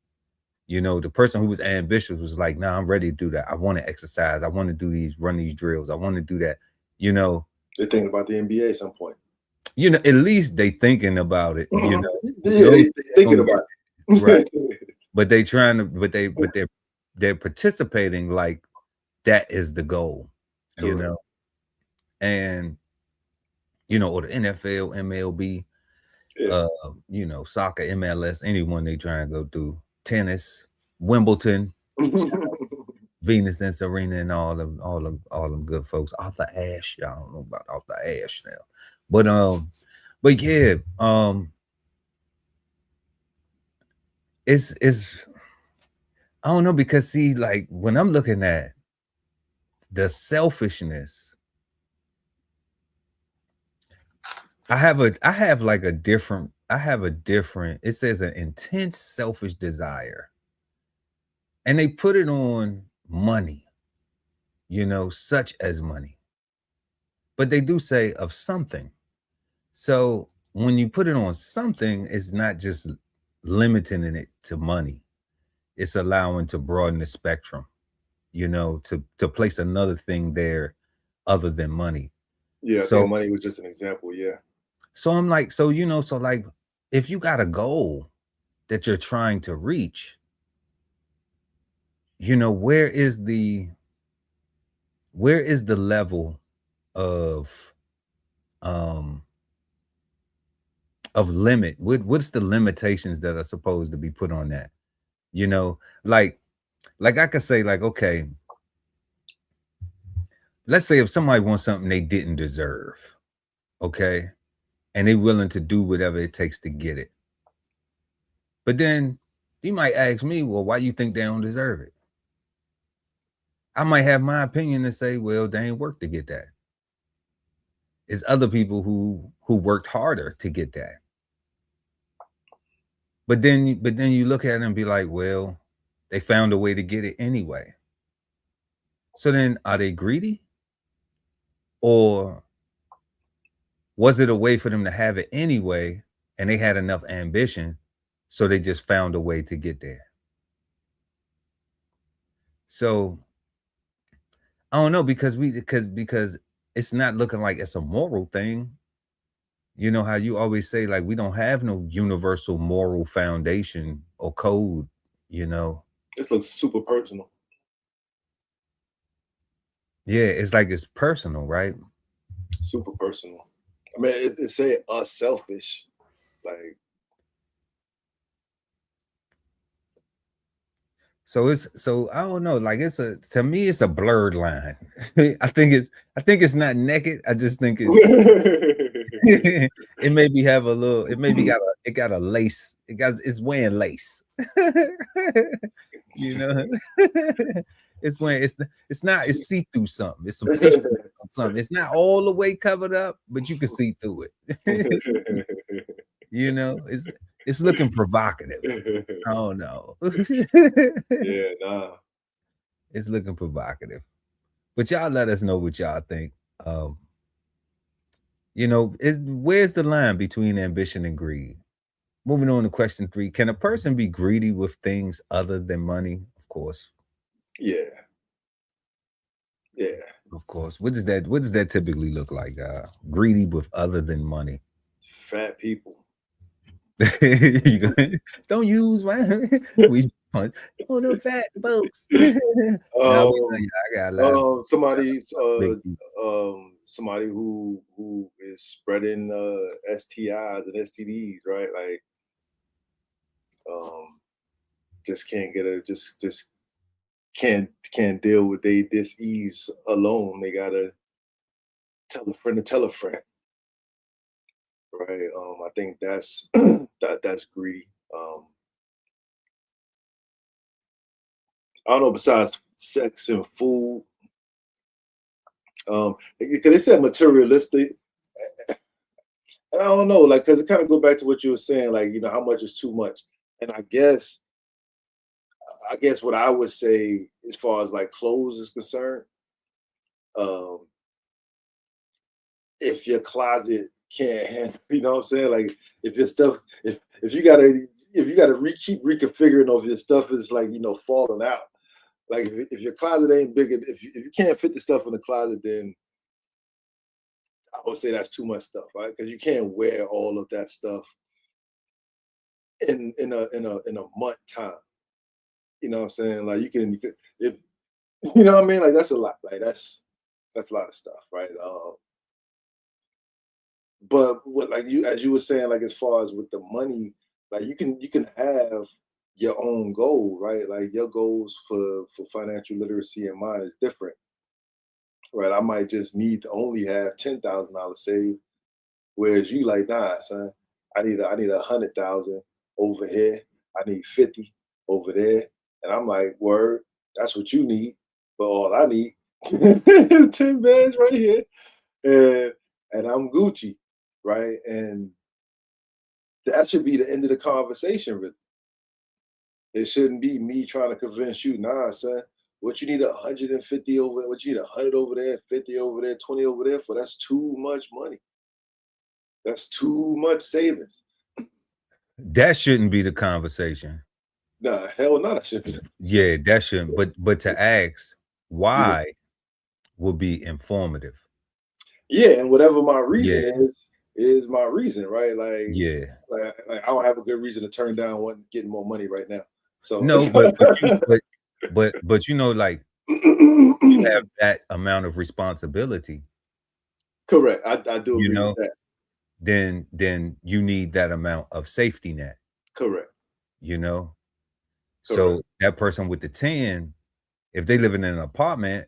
Speaker 3: The person who was ambitious was like, nah, I'm ready to do that. I want to exercise. I want to run these drills. I want to do that.
Speaker 4: They're thinking about the NBA at some point.
Speaker 3: At least they thinking about it.
Speaker 4: Yeah, they thinking about it.
Speaker 3: Right. But they trying to, but they're participating like that is the goal.
Speaker 4: Correct.
Speaker 3: And or the NFL, MLB, soccer, MLS, anyone they try and go through, tennis, Wimbledon, Venus and Serena, and all them good folks. Arthur Ashe, y'all don't know about Arthur Ashe now, but yeah, it's I don't know, because see, like when I'm looking at the selfishness, I have a different, it says an intense selfish desire. And they put it on money, such as money. But they do say of something. So when you put it on something, it's not just limiting it to money. It's allowing to broaden the spectrum, to place another thing there other than money.
Speaker 4: Yeah, so money was just an example, yeah.
Speaker 3: So I'm like, so like if you got a goal that you're trying to reach, where is the level of limit? What's the limitations that are supposed to be put on that? Like I could say, like, okay, let's say if somebody wants something they didn't deserve, okay, and they're willing to do whatever it takes to get it. But then you might ask me, well, why you think they don't deserve it? I might have my opinion and say, well, they ain't worked to get that. It's other people who worked harder to get that. But then you look at it and be like, well, they found a way to get it anyway. So then are they greedy? Or was it a way for them to have it anyway, and they had enough ambition, so they just found a way to get there? So I don't know, because it's not looking like it's a moral thing. You know how you always say, like, we don't have no universal moral foundation or code,
Speaker 4: This looks super personal.
Speaker 3: Yeah, it's like it's personal, right?
Speaker 4: Super personal. I mean, it say us selfish, like.
Speaker 3: So I don't know, like to me it's a blurred line. I think it's not naked. I just think it's it maybe got it got a lace. It's wearing lace. You know, it's see-through something. It's some fish something. It's not all the way covered up, but you can see through it. You know, it's looking provocative. Oh no.
Speaker 4: Yeah, nah.
Speaker 3: It's looking provocative. But y'all let us know what y'all think. You know, where's the line between ambition and greed? Moving on to question 3. Can a person be greedy with things other than money? Of course.
Speaker 4: Yeah. Yeah.
Speaker 3: Of course. What does that typically look like? Greedy with other than money.
Speaker 4: Fat people.
Speaker 3: Don't use my we punch. Oh, the fat folks.
Speaker 4: Somebody who is spreading STIs and STDs, right? Like, just can't get just can't deal with dis-ease alone. They gotta tell a friend to tell a friend, right? I think that's that's greedy. I don't know, besides sex and food, because they said materialistic. I don't know, like, because it kind of go back to what you were saying, like, you know, how much is too much. And I guess what I would say, as far as like clothes is concerned, if your closet can't handle, you know what I'm saying? Like, if your stuff, if you gotta keep reconfiguring of your stuff is, like, you know, falling out. Like, if your closet ain't big, if you can't fit the stuff in the closet, then I would say that's too much stuff, right? Because you can't wear all of that stuff in a month time. You know what I'm saying? Like, if you know what I mean? Like, that's a lot. Like, that's a lot of stuff, right? But what, like, as you were saying, like, as far as with the money, like, you can have your own goal, right? Like, your goals for financial literacy and mine is different, right? I might just need to only have $10,000 saved, whereas you like, nah, son, I need 100,000 over here. I need 50 over there, and I'm like, word, that's what you need, but all I need is 10 bands right here, and I'm Gucci, right? And that should be the end of the conversation, really. It shouldn't be me trying to convince you, nah, son, what you need 150 over there, what you need 100 over there, 50 over there, 20 over there for, that's too much money. That's too much savings.
Speaker 3: That shouldn't be the conversation.
Speaker 4: Nah, hell no, that shouldn't.
Speaker 3: Yeah, that shouldn't. But to ask why will be informative.
Speaker 4: Yeah, and whatever my reason is my reason, right? Like, like I don't have a good reason to turn down getting more money right now. So
Speaker 3: no, but you know, like, you have that amount of responsibility.
Speaker 4: Correct. I do agree with that.
Speaker 3: Then you need that amount of safety net.
Speaker 4: Correct.
Speaker 3: You know? Correct. So that person with the 10, if they live in an apartment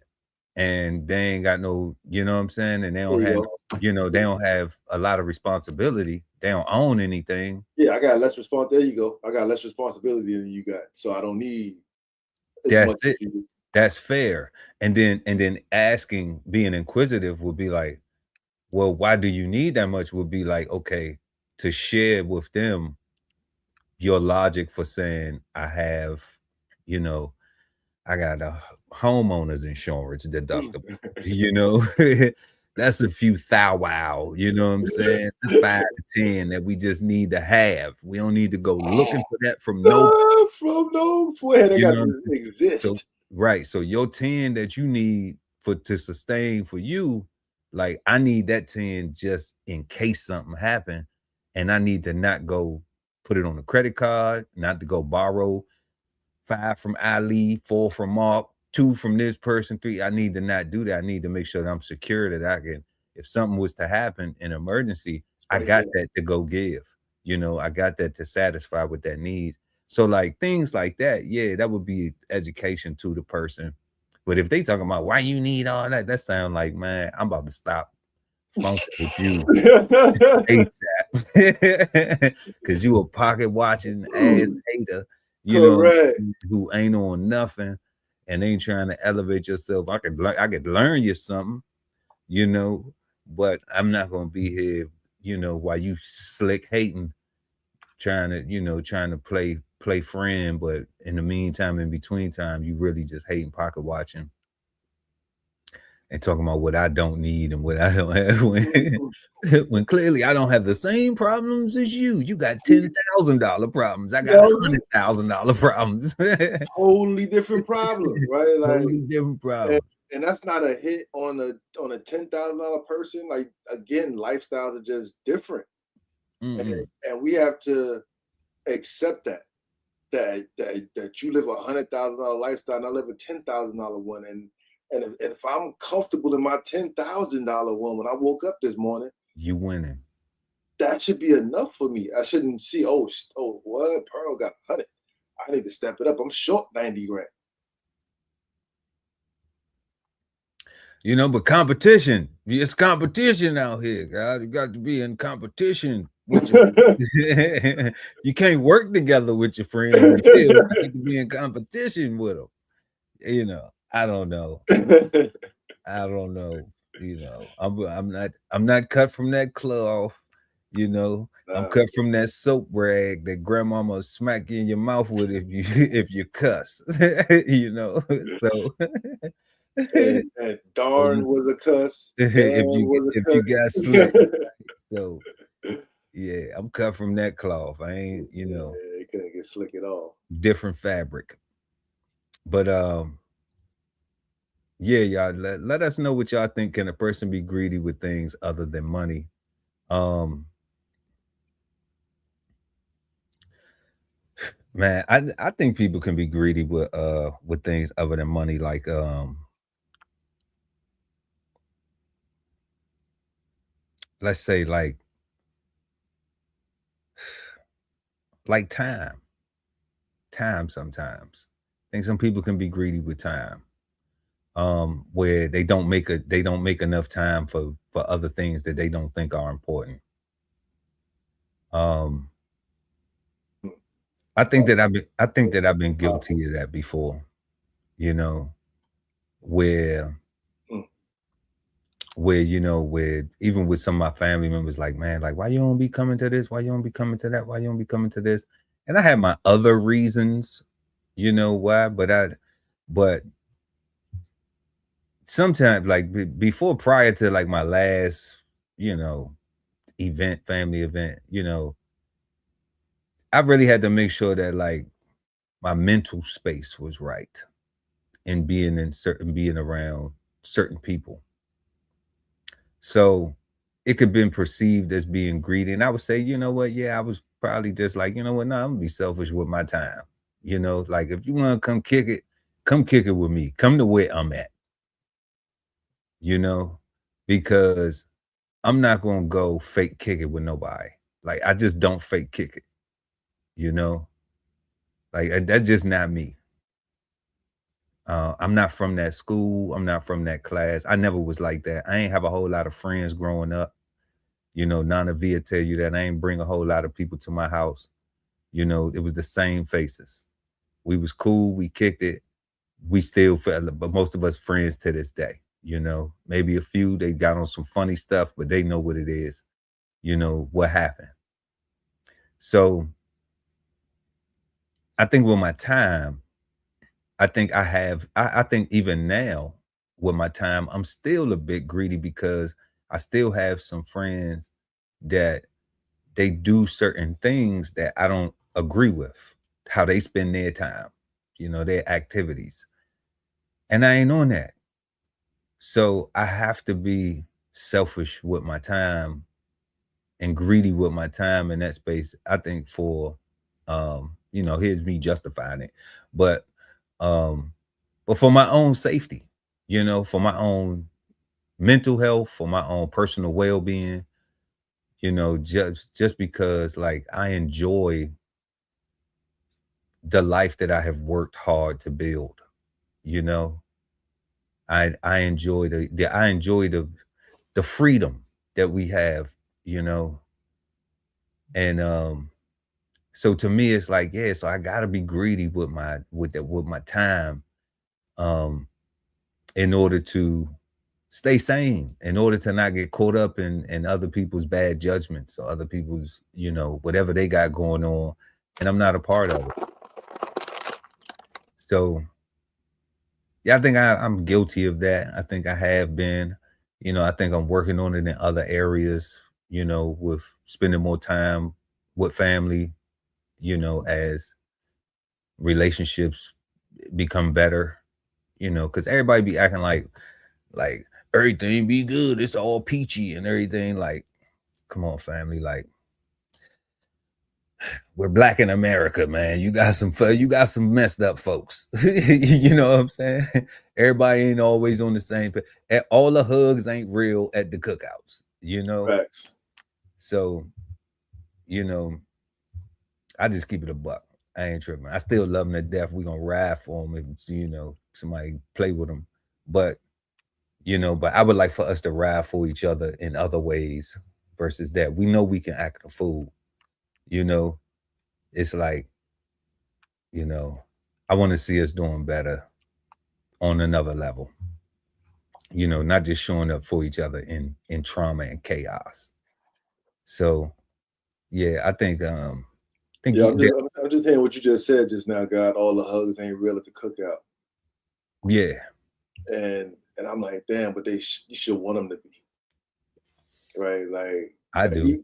Speaker 3: and they ain't got no, you know what I'm saying, and they don't have, you know, they don't have a lot of responsibility, they don't own anything.
Speaker 4: Yeah, I got less responsibility. There you go. I got less responsibility than you got, so I don't need.
Speaker 3: That's it. That's fair. And then asking, being inquisitive would be like, well, why do you need that much? Would be like, okay, to share with them your logic for saying, I have, you know, I got a homeowner's insurance deductible, you know, that's a few wow, you know what I'm saying? That's 5 to 10 that we just need to have. We don't need to go looking for that from
Speaker 4: nowhere. They got to exist.
Speaker 3: So, right. So your 10 that you need to sustain for you, like, I need that 10 just in case something happened, and I need to not go put it on a credit card, not to go borrow 5 from Ali, 4 from Mark, 2 from this person, 3. I need to not do that. I need to make sure that I'm secure, that I can, if something was to happen in emergency, I got that to go give. You know, I got that to satisfy what that needs. So, like, things like that, yeah, that would be education to the person. But if they talking about why you need all that, that sound like, man, I'm about to stop function with you ASAP. Because you a pocket watching ass hater, you
Speaker 4: Correct.
Speaker 3: know, who ain't on nothing and ain't trying to elevate yourself. I could learn you something, you know, but I'm not gonna be here, you know, while you slick hating, trying to play friend, but in the meantime, in between time, you really just hating, pocket watching, and talking about what I don't need and what I don't have when clearly I don't have the same problems as you. You got $10,000 problems. I got $100,000 problems.
Speaker 4: Totally different problem, right? Like
Speaker 3: Totally different problem.
Speaker 4: And that's not a hit on a $10,000 person. Like again, lifestyles are just different, and we have to accept that you live $100,000 lifestyle and I live a $10,000 one, and if I'm comfortable in my $10,000 one when I woke up this morning,
Speaker 3: you winning.
Speaker 4: That should be enough for me. I shouldn't see what Pearl got 100. I need to step it up. I'm short 90 grand.
Speaker 3: You know, but competition. It's competition out here, God. You got to be in competition. You can't work together with your friends until you need to be in competition with them. You know, I don't know. I don't know. You know, I'm not cut from that cloth. You know, I'm cut from that soap rag that grandmama smack you in your mouth with if you cuss. You know, so.
Speaker 4: and darn was a cuss.
Speaker 3: If you got slick. So yeah, I'm cut from that cloth. I ain't, you know,
Speaker 4: it couldn't get slick at all.
Speaker 3: Different fabric. But yeah, y'all let us know what y'all think. Can a person be greedy with things other than money? Man, I think people can be greedy with things other than money, like let's say like time sometimes. I think some people can be greedy with time, where they don't make enough time for other things that they don't think are important. I think that I've been guilty of that before, you know, where you know, where even with some of my family members, like, man, like, why you don't be coming to this? Why you don't be coming to that? Why you don't be coming to this? And I had my other reasons, you know why, but sometimes, like before, prior to like my last, you know, family event, you know, I really had to make sure that like my mental space was right in being around certain people. So it could have been perceived as being greedy. And I would say, you know what? Yeah, I was probably just like, you know what? No, I'm gonna be selfish with my time. You know, like if you want to come kick it with me. Come to where I'm at. You know, because I'm not gonna go fake kick it with nobody. Like I just don't fake kick it. You know, like that's just not me. I'm not from that school. I'm not from that class. I never was like that. I ain't have a whole lot of friends growing up. You know, Nana Via tell you that I ain't bring a whole lot of people to my house. You know, it was the same faces. We was cool. We kicked it. We still felt, but most of us friends to this day. You know, maybe a few they got on some funny stuff, but they know what it is. You know what happened. So I think with my time, I think I think even now with my time, I'm still a bit greedy because I still have some friends that they do certain things that I don't agree with, how they spend their time, you know, their activities. And I ain't on that. So I have to be selfish with my time and greedy with my time in that space. I think for you know, here's me justifying it. But for my own safety, you know, for my own mental health, for my own personal well-being, you know, just because like I enjoy the life that I have worked hard to build, you know. I enjoy the freedom that we have, you know, And so to me, it's like, yeah, so I gotta be greedy with my time, in order to stay sane, in order to not get caught up in other people's bad judgments or other people's, whatever they got going on, and I'm not a part of it. So yeah, I think I'm guilty of that. I think I have been. I think I'm working on it in other areas, with spending more time with family, as relationships become better, because everybody be acting like everything be good, it's all peachy and everything. Like, come on, family, like we're Black in America, man. You got some messed up folks. You know what I'm saying? Everybody ain't always on the same page. All the hugs ain't real at the cookouts,
Speaker 4: Facts.
Speaker 3: So, I just keep it a buck. I ain't tripping. I still love them to death. We gonna ride for them if somebody play with them. But but I would like for us to ride for each other in other ways versus that. We know we can act a fool. It's like, I want to see us doing better on another level. Not just showing up for each other in trauma and chaos. So yeah, I think
Speaker 4: Yeah, I'm just hearing what you just said just now, God. All the hugs ain't real at the cookout.
Speaker 3: Yeah.
Speaker 4: And I'm like, damn, but you should want them to be. Right? Like
Speaker 3: I do.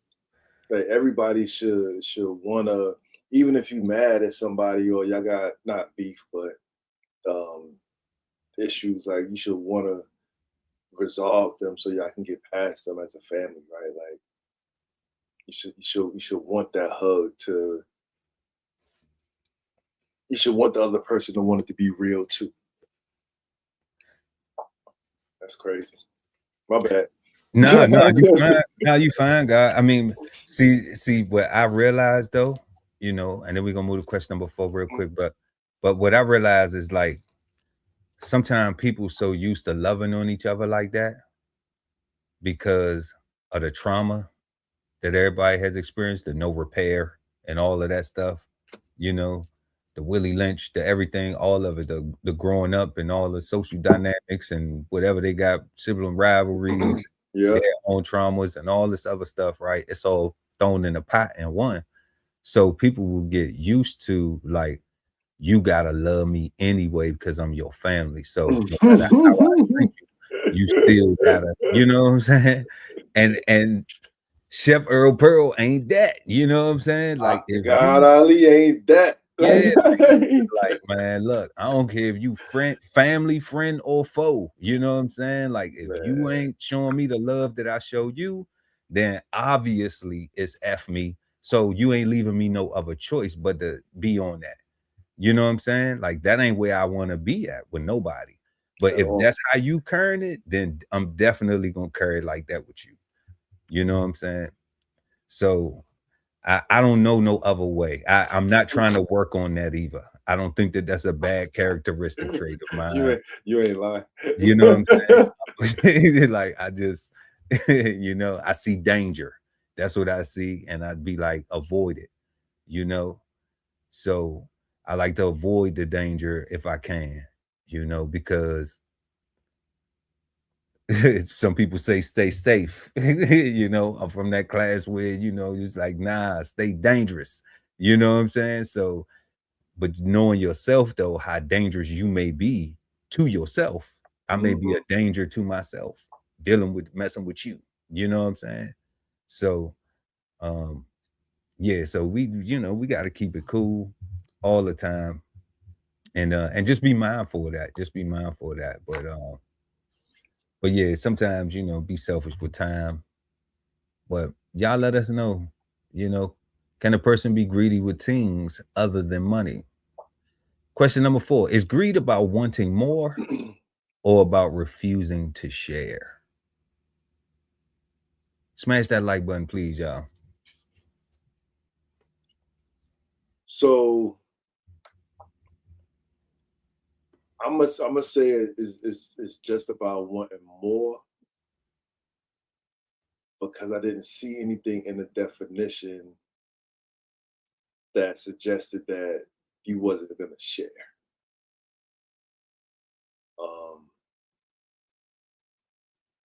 Speaker 4: Like everybody should wanna, even if you mad at somebody or y'all got not beef, but issues, like you should wanna resolve them so y'all can get past them as a family, right? Like you should want that hug to, you should want the other person to want it to be real too. That's crazy. My bad.
Speaker 3: No, you fine. No, you fine, God. I mean, see what I realized though, and then we're gonna move to question number 4 real quick. But what I realized is like sometimes people so used to loving on each other like that because of the trauma that everybody has experienced, the no repair and all of that stuff, the Willie Lynch, the everything, all of it, the growing up and all the social dynamics and whatever they got, sibling rivalries, their own traumas and all this other stuff, right? It's all thrown in a pot and one. So people will get used to like, you gotta love me anyway because I'm your family. So no matter how I treat you, you still gotta, you know what I'm saying? And Chef Earl Pearl ain't that, you know what I'm saying? Like if
Speaker 4: God Ali ain't that.
Speaker 3: Yeah, like man, look, I don't care if you family, friend, or foe. You know what I'm saying? Like if you ain't showing me the love that I show you, then obviously it's F me. So you ain't leaving me no other choice but to be on that. You know what I'm saying? Like that ain't where I want to be at with nobody. But if that's how you carrying it, then I'm definitely gonna carry it like that with you. You know what I'm saying? So I don't know no other way. I'm not trying to work on that either. I don't think that that's a bad characteristic trait of mine.
Speaker 4: You ain't lying.
Speaker 3: You know what I'm saying? Like I just, I see danger. That's what I see, and I'd be like, avoid it. So I like to avoid the danger if I can. Because some people say stay safe. I'm from that class where it's like, nah, stay dangerous. You know what I'm saying? So but knowing yourself though, how dangerous you may be to yourself, I may be a danger to myself messing with you. You know what I'm saying? So yeah, so we got to keep it cool all the time and just be mindful of that. Just be mindful of that. But yeah, sometimes, be selfish with time. But y'all let us know, can a person be greedy with things other than money? Question number 4, is greed about wanting more or about refusing to share? Smash that like button, please, y'all.
Speaker 4: So I'm gonna say it's just about wanting more because I didn't see anything in the definition that suggested that you wasn't going to share.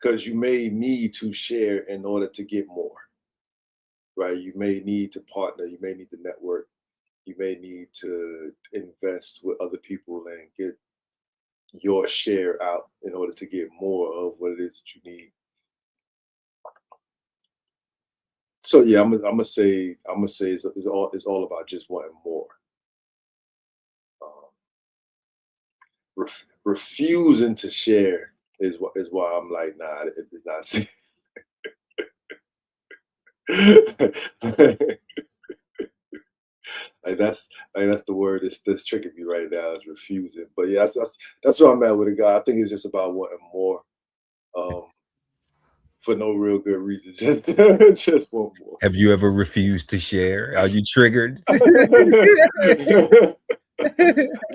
Speaker 4: Because you may need to share in order to get more, right? You may need to partner, you may need to network, you may need to invest with other people and get your share out in order to get more of what it is that you need. So yeah, I'm gonna say it's all about just wanting more. Refusing to share is why I'm like, nah, it's not safe. like that's the word that's tricking me right now, is refusing. But yeah, that's where I'm at with a guy. I think it's just about wanting more, for no real good reason. Just want more.
Speaker 3: Have you ever refused to share? Are you triggered?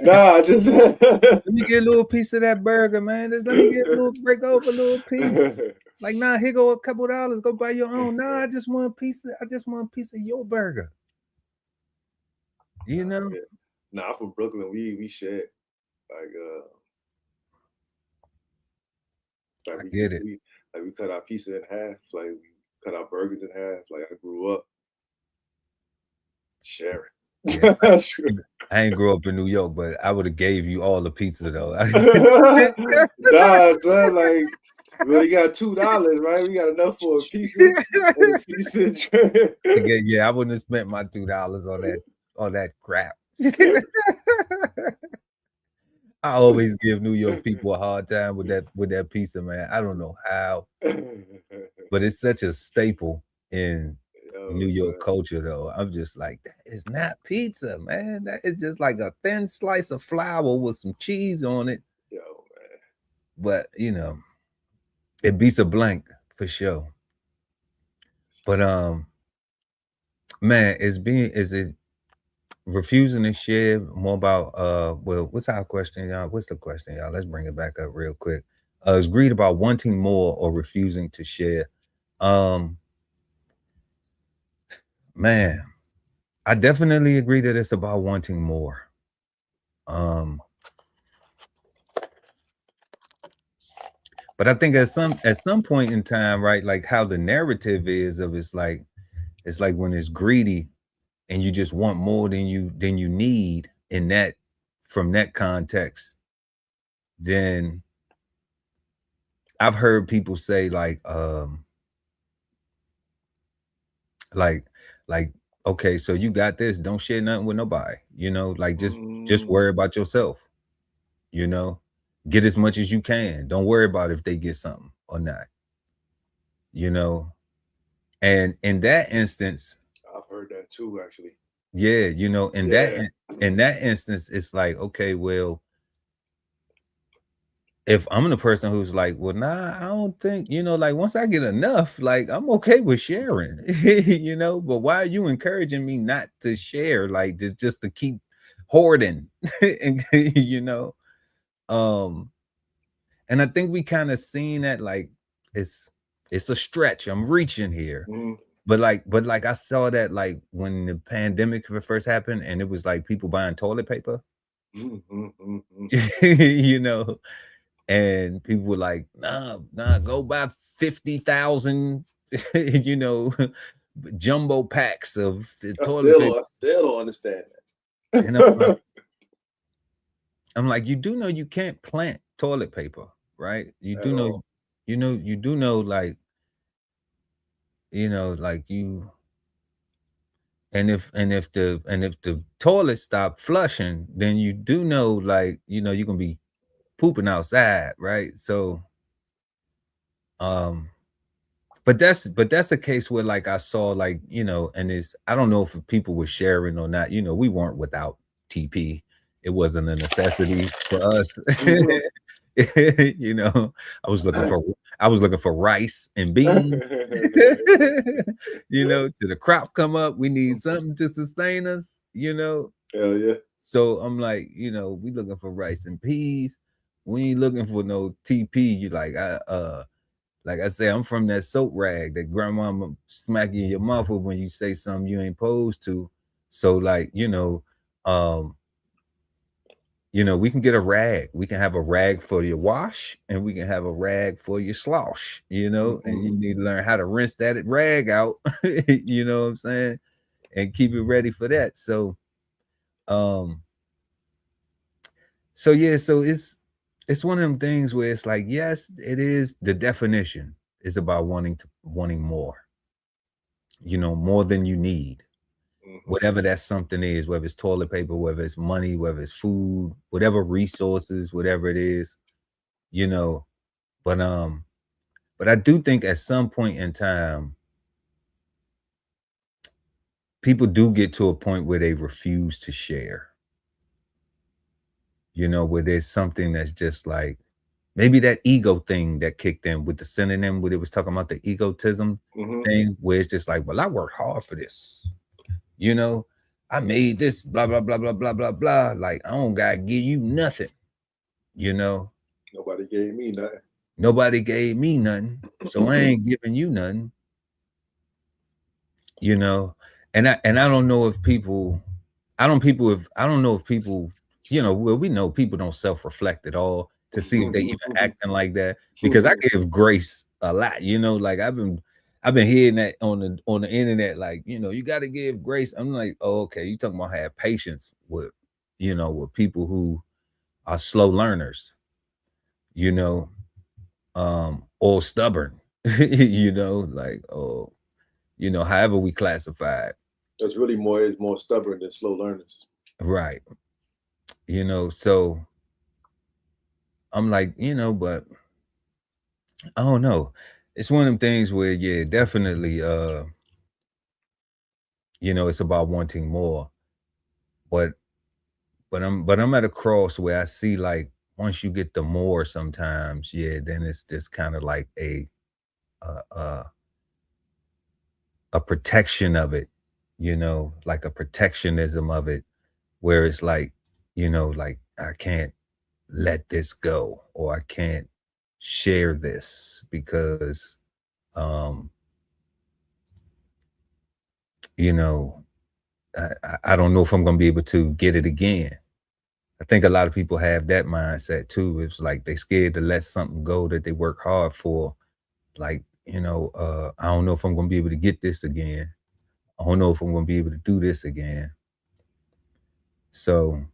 Speaker 4: Nah, I just
Speaker 3: let me get a little piece of that burger, man. Just let me get a little break off a little piece. Like, nah, here go a couple dollars. Go buy your own. Nah, I just want a piece of your burger. You know?
Speaker 4: Yeah. Nah, I'm from Brooklyn. We share.
Speaker 3: I get it.
Speaker 4: We cut our pizza in half. Like, we cut our burgers in half. Like, I grew up sharing.
Speaker 3: Yeah, I ain't grew up in New York, but I would have gave you all the pizza though.
Speaker 4: Nah, son, like, we only got $2, right? We got enough for a pizza.
Speaker 3: Yeah, I wouldn't have spent my $2 on that crap. I always give New York people a hard time with that pizza, man. I don't know how, but it's such a staple in New York culture, though. I'm just like, that is not pizza, man. That is just like a thin slice of flour with some cheese on it.
Speaker 4: Yo, man.
Speaker 3: But you know, it beats a blank for sure. But man, is it refusing to share more about well, what's our question, y'all? What's the question, y'all? Let's bring it back up real quick. Is greed about wanting more or refusing to share? Man, I definitely agree that it's about wanting more. But I think at some point in time, right, like how the narrative is of it's like when it's greedy and you just want more than you need in that, from that context, then I've heard people say like okay, so you got this, don't share nothing with nobody, you know, like just worry about yourself, you know, get as much as you can, don't worry about if they get something or not, you know. And in that instance,
Speaker 4: I've heard that too, actually.
Speaker 3: Yeah, you know, in that instance, it's like, okay, well, if I'm the person who's like, well, nah, I don't think, you know, like once I get enough, like I'm okay with sharing, you know, but why are you encouraging me not to share? Like just to keep hoarding, and, you know? And I think we kind of seen that, like, it's a stretch. I'm reaching here. But like I saw that like when the pandemic first happened and it was like people buying toilet paper, you know, and people were like, nah, go buy 50,000, you know, jumbo packs of toilet paper.
Speaker 4: I still don't understand that.
Speaker 3: And I'm like, you do know you can't plant toilet paper, right? You do know, you do know, like, you know, like you. And if the toilet stop flushing, then you do know, like, you know, you're gonna be pooping outside, right? So but that's a case where, like, I saw, like, you know, and it's, I don't know if people were sharing or not, you know, we weren't without TP. It wasn't a necessity for us. You know, I was looking for rice and beans. You know, till the crop come up, we need something to sustain us, you know.
Speaker 4: Hell yeah.
Speaker 3: So I'm like, you know, we looking for rice and peas. We ain't looking for no TP. You like I say, I'm from that soap rag that grandmama smack you in your mouth with when you say something you ain't supposed to. So like, we can get a rag. We can have a rag for your wash, and we can have a rag for your slosh, and you need to learn how to rinse that rag out, you know what I'm saying? And keep it ready for that. So yeah, so it's one of them things where it's like, yes, it is, the definition is about wanting more, more than you need. Whatever that something is, whether it's toilet paper, whether it's money, whether it's food, whatever resources, whatever it is, but I do think at some point in time, people do get to a point where they refuse to share, where there's something that's just like, maybe that ego thing that kicked in with the synonym, where it was talking about the egotism thing, where it's just like, well, I worked hard for this, I made this, blah, blah, blah, blah, blah, blah, blah. Like, I don't gotta give you nothing,
Speaker 4: Nobody gave me nothing.
Speaker 3: Nobody gave me nothing, so I ain't giving you nothing, And I don't know if people, well, we know people don't self-reflect at all to see if they even acting like that, because I give grace a lot, like I've been hearing that on the internet, like, you got to give grace. I'm like, oh, okay, you talking about have patience with, with people who are slow learners, or stubborn, like, oh, however we classify it.
Speaker 4: It's really more stubborn than slow learners.
Speaker 3: Right. So I'm like, but I don't know. It's one of them things where, yeah, definitely, it's about wanting more. But I'm at a cross where I see, like, once you get the more sometimes, yeah, then it's just kind of like a protection of it, like a protectionism of it, where it's like, like, I can't let this go, or I can't share this because, I don't know if I'm going to be able to get it again. I think a lot of people have that mindset too. It's like they scared to let something go that they work hard for. Like, I don't know if I'm going to be able to get this again. I don't know if I'm going to be able to do this again. So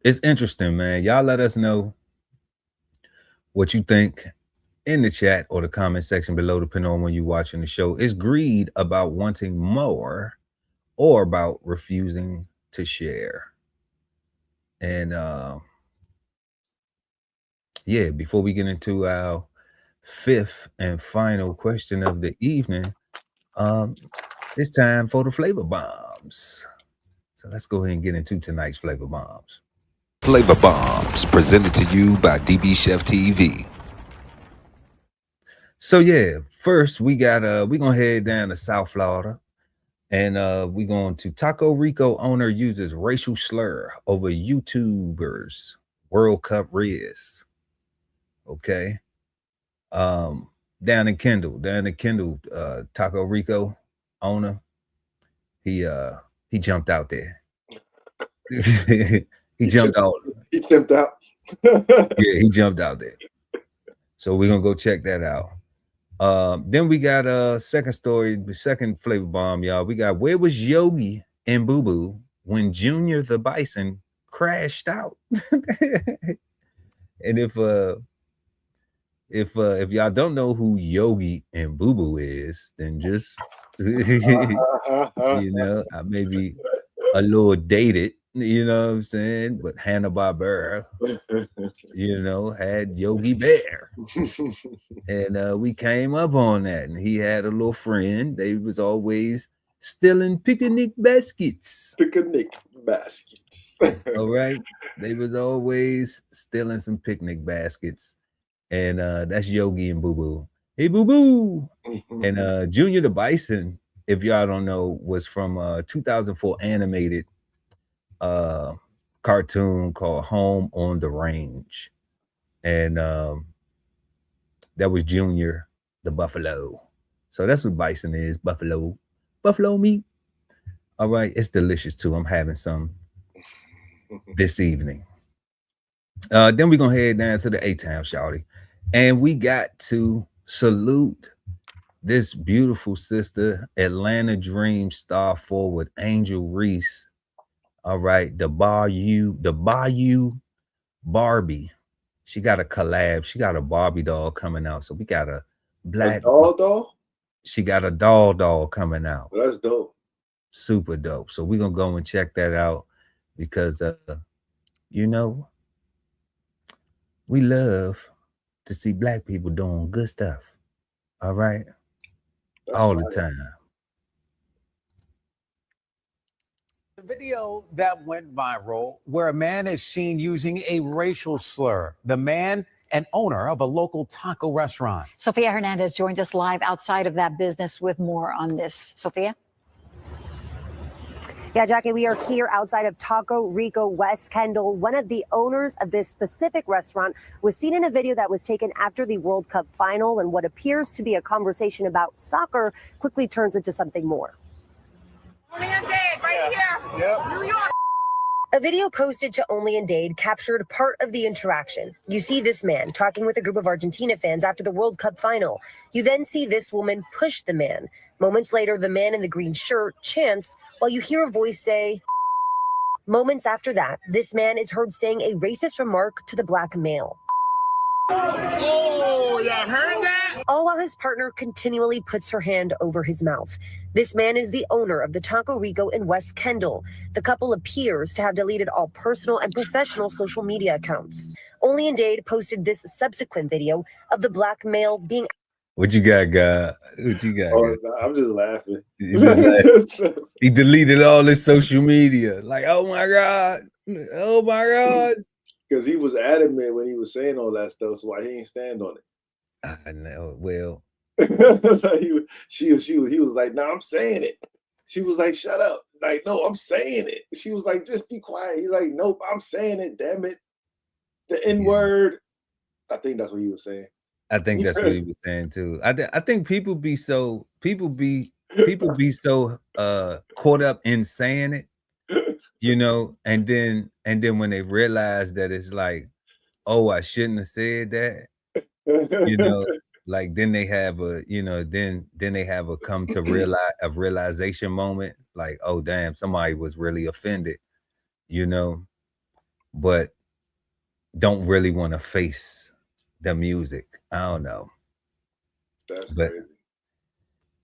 Speaker 3: it's interesting, man. Y'all let us know what you think in the chat or the comment section below, depending on when you're watching the show. Is greed about wanting more, or about refusing to share? And yeah, before we get into our fifth and final question of the evening, it's time for the flavor bombs. So let's go ahead and get into tonight's flavor bombs.
Speaker 1: Flavor bombs presented to you by DBCHEFTV.
Speaker 3: So yeah, first we got we're gonna head down to South Florida, and we're going to Taco Rico owner uses racial slur over YouTubers World Cup Riz. Okay. Down in Kendall, Taco Rico owner, he jumped out there. he jumped out.
Speaker 4: He jumped out.
Speaker 3: Yeah, he jumped out there. So we're gonna go check that out. Then we got a second story, the second flavor bomb, y'all. We got, where was Yogi and Boo Boo when Junior the Bison crashed out? And if y'all don't know who Yogi and Boo Boo is, then just I may be a little dated, you know what I'm saying? But Hanna-Barbera, had Yogi Bear. And we came up on that, and he had a little friend. They was always stealing picnic baskets. All right. They was always stealing some picnic baskets. And that's Yogi and Boo Boo. Hey, Boo Boo. And Junior the Bison, if y'all don't know, was from 2004 animated cartoon called Home on the Range. And that was Junior the Buffalo. So that's what Bison is, Buffalo. buffalo meat. All right, it's delicious too. I'm having some this evening. Then we're gonna head down to the A-Town, shawty. And we got to salute this beautiful sister, Atlanta Dream star forward, Angel Reese. All right, the Bayou Barbie. She got a collab. She got a Barbie doll coming out. So we got a black
Speaker 4: doll?
Speaker 3: She got a doll coming out.
Speaker 4: Well, that's dope.
Speaker 3: Super dope. So we're gonna go and check that out because you know, we love to see black people doing good stuff. All right.
Speaker 4: That's
Speaker 3: all
Speaker 4: fine.
Speaker 3: the time.
Speaker 5: The video that went viral where a man is seen using a racial slur. The man, an owner of a local taco restaurant.
Speaker 6: Sophia Hernandez joins us live outside of that business with more on this. Sophia?
Speaker 7: Yeah, Jackie, we are here outside of Taco Rico West Kendall. One of the owners of this specific restaurant was seen in a video that was taken after the World Cup final, and what appears to be a conversation about soccer quickly turns into something more.
Speaker 8: Right here. Yep. New York.
Speaker 7: A video posted to Only in Dade captured part of the interaction. You see this man talking with a group of Argentina fans after the World Cup final. You then see this woman push the man. Moments later, the man in the green shirt chants while you hear a voice say, moments after that, this man is heard saying a racist remark to the black male.
Speaker 8: Oh, y'all heard that?
Speaker 7: All while his partner continually puts her hand over his mouth. This man is the owner of the Taco Rico in West Kendall. The couple appears to have deleted all personal and professional social media accounts. Only in Dade posted this subsequent video of the black male being.
Speaker 3: What you got, God? What you got?
Speaker 4: Oh, I'm just laughing.
Speaker 3: He deleted all his social media. Like, oh my God. Oh my God.
Speaker 4: Because he was adamant when he was saying all that stuff, so why he ain't stand on it?
Speaker 3: I know. Well,
Speaker 4: he was like, "No, I'm saying it." She was like, "Shut up!" Like, "No, I'm saying it." She was like, "Just be quiet." He's like, "Nope, I'm saying it. Damn it, the N word." I think that's what he was saying.
Speaker 3: I think that's what he was saying too. I think people be so caught up in saying it, you know, and then when they realize that it's like, oh, I shouldn't have said that, you know, like then they have a, you know, then they have a come to realization moment, like, oh damn, somebody was really offended, you know, but don't really want to face the music. I don't know.
Speaker 4: That's crazy.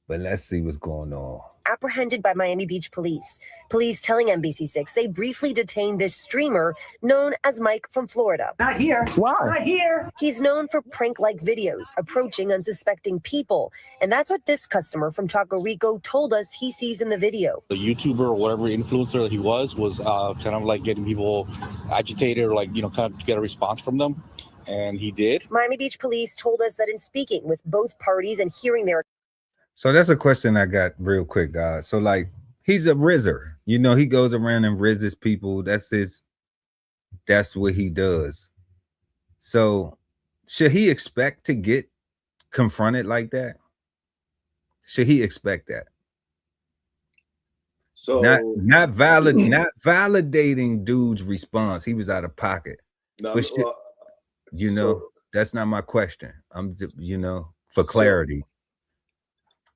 Speaker 3: But let's see what's going on.
Speaker 7: Apprehended by Miami Beach police. Police telling NBC6 they briefly detained this streamer known as Mike from Florida.
Speaker 8: Not here.
Speaker 5: Why?
Speaker 8: Not here.
Speaker 7: He's known for prank-like videos approaching unsuspecting people. And that's what this customer from Taco Rico told us he sees in the video.
Speaker 9: The YouTuber or whatever influencer that he was kind of like getting people agitated or like, you know, kind of get a response from them. And he did.
Speaker 7: Miami Beach police told us that in speaking with both parties and hearing their.
Speaker 3: So that's a question I got real quick, guys. So like, he's a rizzer, you know, he goes around and rizzes people. That's what he does. So should he expect to get confronted like that? Should he expect that?
Speaker 4: So
Speaker 3: not validating dude's response. He was out of pocket.
Speaker 4: No,
Speaker 3: but you know, that's not my question. I'm just, you know, for clarity.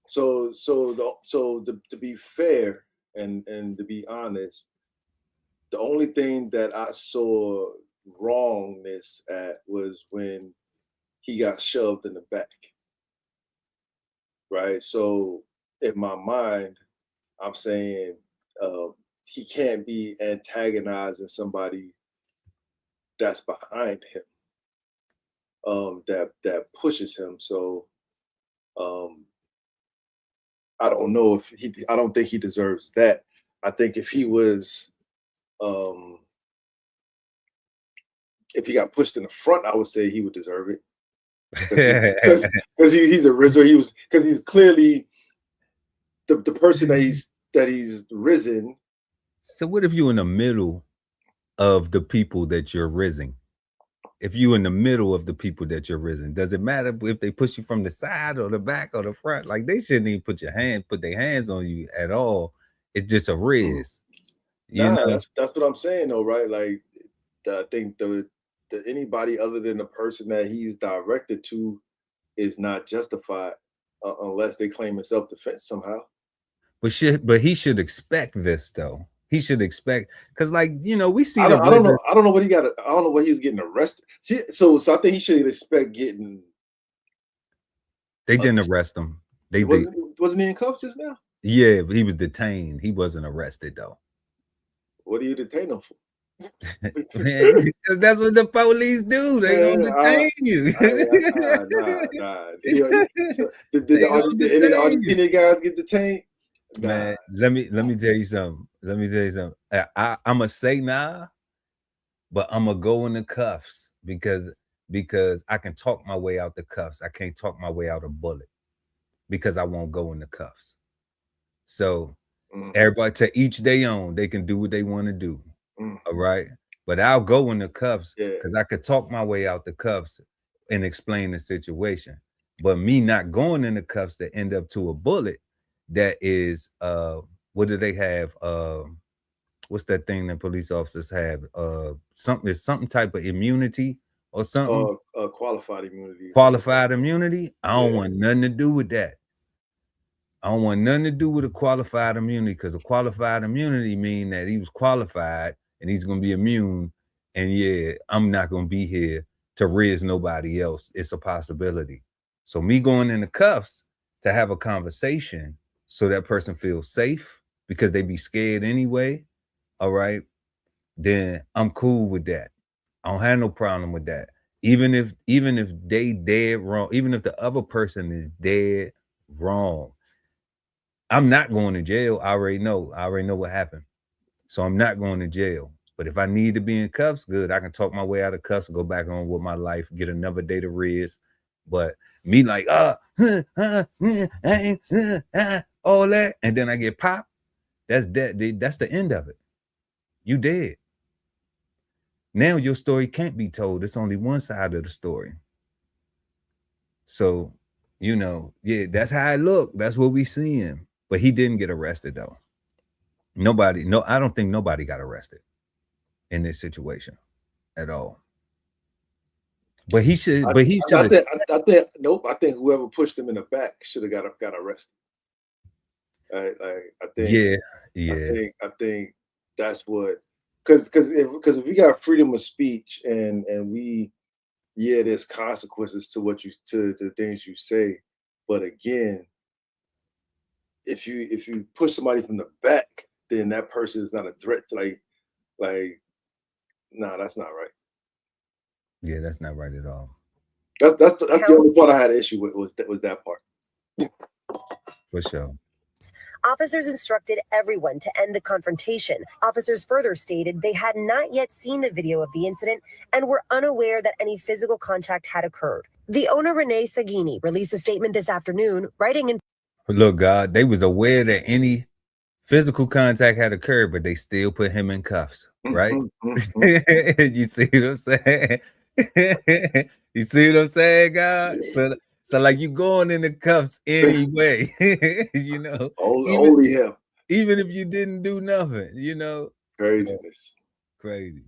Speaker 4: So to be fair and to be honest, the only thing that I saw wrongness at was when he got shoved in the back. Right. So in my mind, I'm saying he can't be antagonizing somebody that's behind him, that pushes him. So I don't know if I don't think he deserves that. I think if he was, if he got pushed in the front, I would say he would deserve it. Because he's a rizzer. Because he's clearly the person that he's risen.
Speaker 3: So what if you're in the middle of the people that you're rizzing? if you in the middle of the people that you're rizzing. Does it matter if they push you from the side or the back or the front? Like they shouldn't even put their hands on you at all. It's just a riz. You know,
Speaker 4: that's what I'm saying though, right? Like I think the anybody other than the person that he's directed to is not justified unless they claim in self-defense somehow.
Speaker 3: But he should expect this though. He should expect, because like, you know, we see
Speaker 4: I don't know what he got. I don't know what he was getting arrested. See, so I think he should expect getting.
Speaker 3: They didn't arrest him. They did.
Speaker 4: Wasn't he in cuffs just now?
Speaker 3: Yeah, but he was detained. He wasn't arrested though.
Speaker 4: What do you detain him for?
Speaker 3: Man, because that's what the police do. They gonna detain you.
Speaker 4: Did the Argentinian guys get detained?
Speaker 3: Man, let me tell you something. I'm gonna say nah, but I'm gonna go in the cuffs because I can talk my way out the cuffs. I can't talk my way out a bullet because I won't go in the cuffs. So everybody, to each their own, they can do what they want to do. All right, but I'll go in the cuffs because I could talk my way out the cuffs and explain the situation. But me not going in the cuffs to end up to a bullet, that is what do they have? What's that thing that police officers have? Something type of immunity or something.
Speaker 4: Qualified immunity.
Speaker 3: Qualified immunity. I don't want nothing to do with that. I don't want nothing to do with a qualified immunity, because a qualified immunity means that he was qualified and he's gonna be immune. And yeah, I'm not gonna be here to riz nobody else. It's a possibility. So me going in the cuffs to have a conversation so that person feels safe because they be scared anyway. All right, then I'm cool with that. I don't have no problem with that. Even if they dead wrong, even if the other person is dead wrong, I'm not going to jail. I already know what happened. So I'm not going to jail. But if I need to be in cuffs, good. I can talk my way out of cuffs, go back on with my life, get another day to riz. But me like, all that, and then I get popped, that's dead. That's the end of it. You dead. Now your story can't be told. It's only one side of the story. So, you know, yeah, that's how it looked. That's what we seeing. But he didn't get arrested though. I don't think nobody got arrested in this situation at all. But he should. I
Speaker 4: think whoever pushed him in the back should have got arrested. I think. Yeah. I think that's what. Because if we got freedom of speech and we, there's consequences to the things you say. But again, if you push somebody from the back, then that person is not a threat. That's not right.
Speaker 3: Yeah, that's not right at all.
Speaker 4: That's the only part I had an issue with was that part.
Speaker 3: For sure.
Speaker 7: Officers instructed everyone to end the confrontation. Officers further stated they had not yet seen the video of the incident and were unaware that any physical contact had occurred. The owner, Renee Sagini, released a statement this afternoon, writing in...
Speaker 3: Look, God, they was aware that any physical contact had occurred, but they still put him in cuffs, right? You see what I'm saying? You see what I'm saying, God? So like you going in the cuffs anyway, you know.
Speaker 4: Only him.
Speaker 3: Even if you didn't do nothing, you know.
Speaker 4: Craziness.
Speaker 3: Crazy.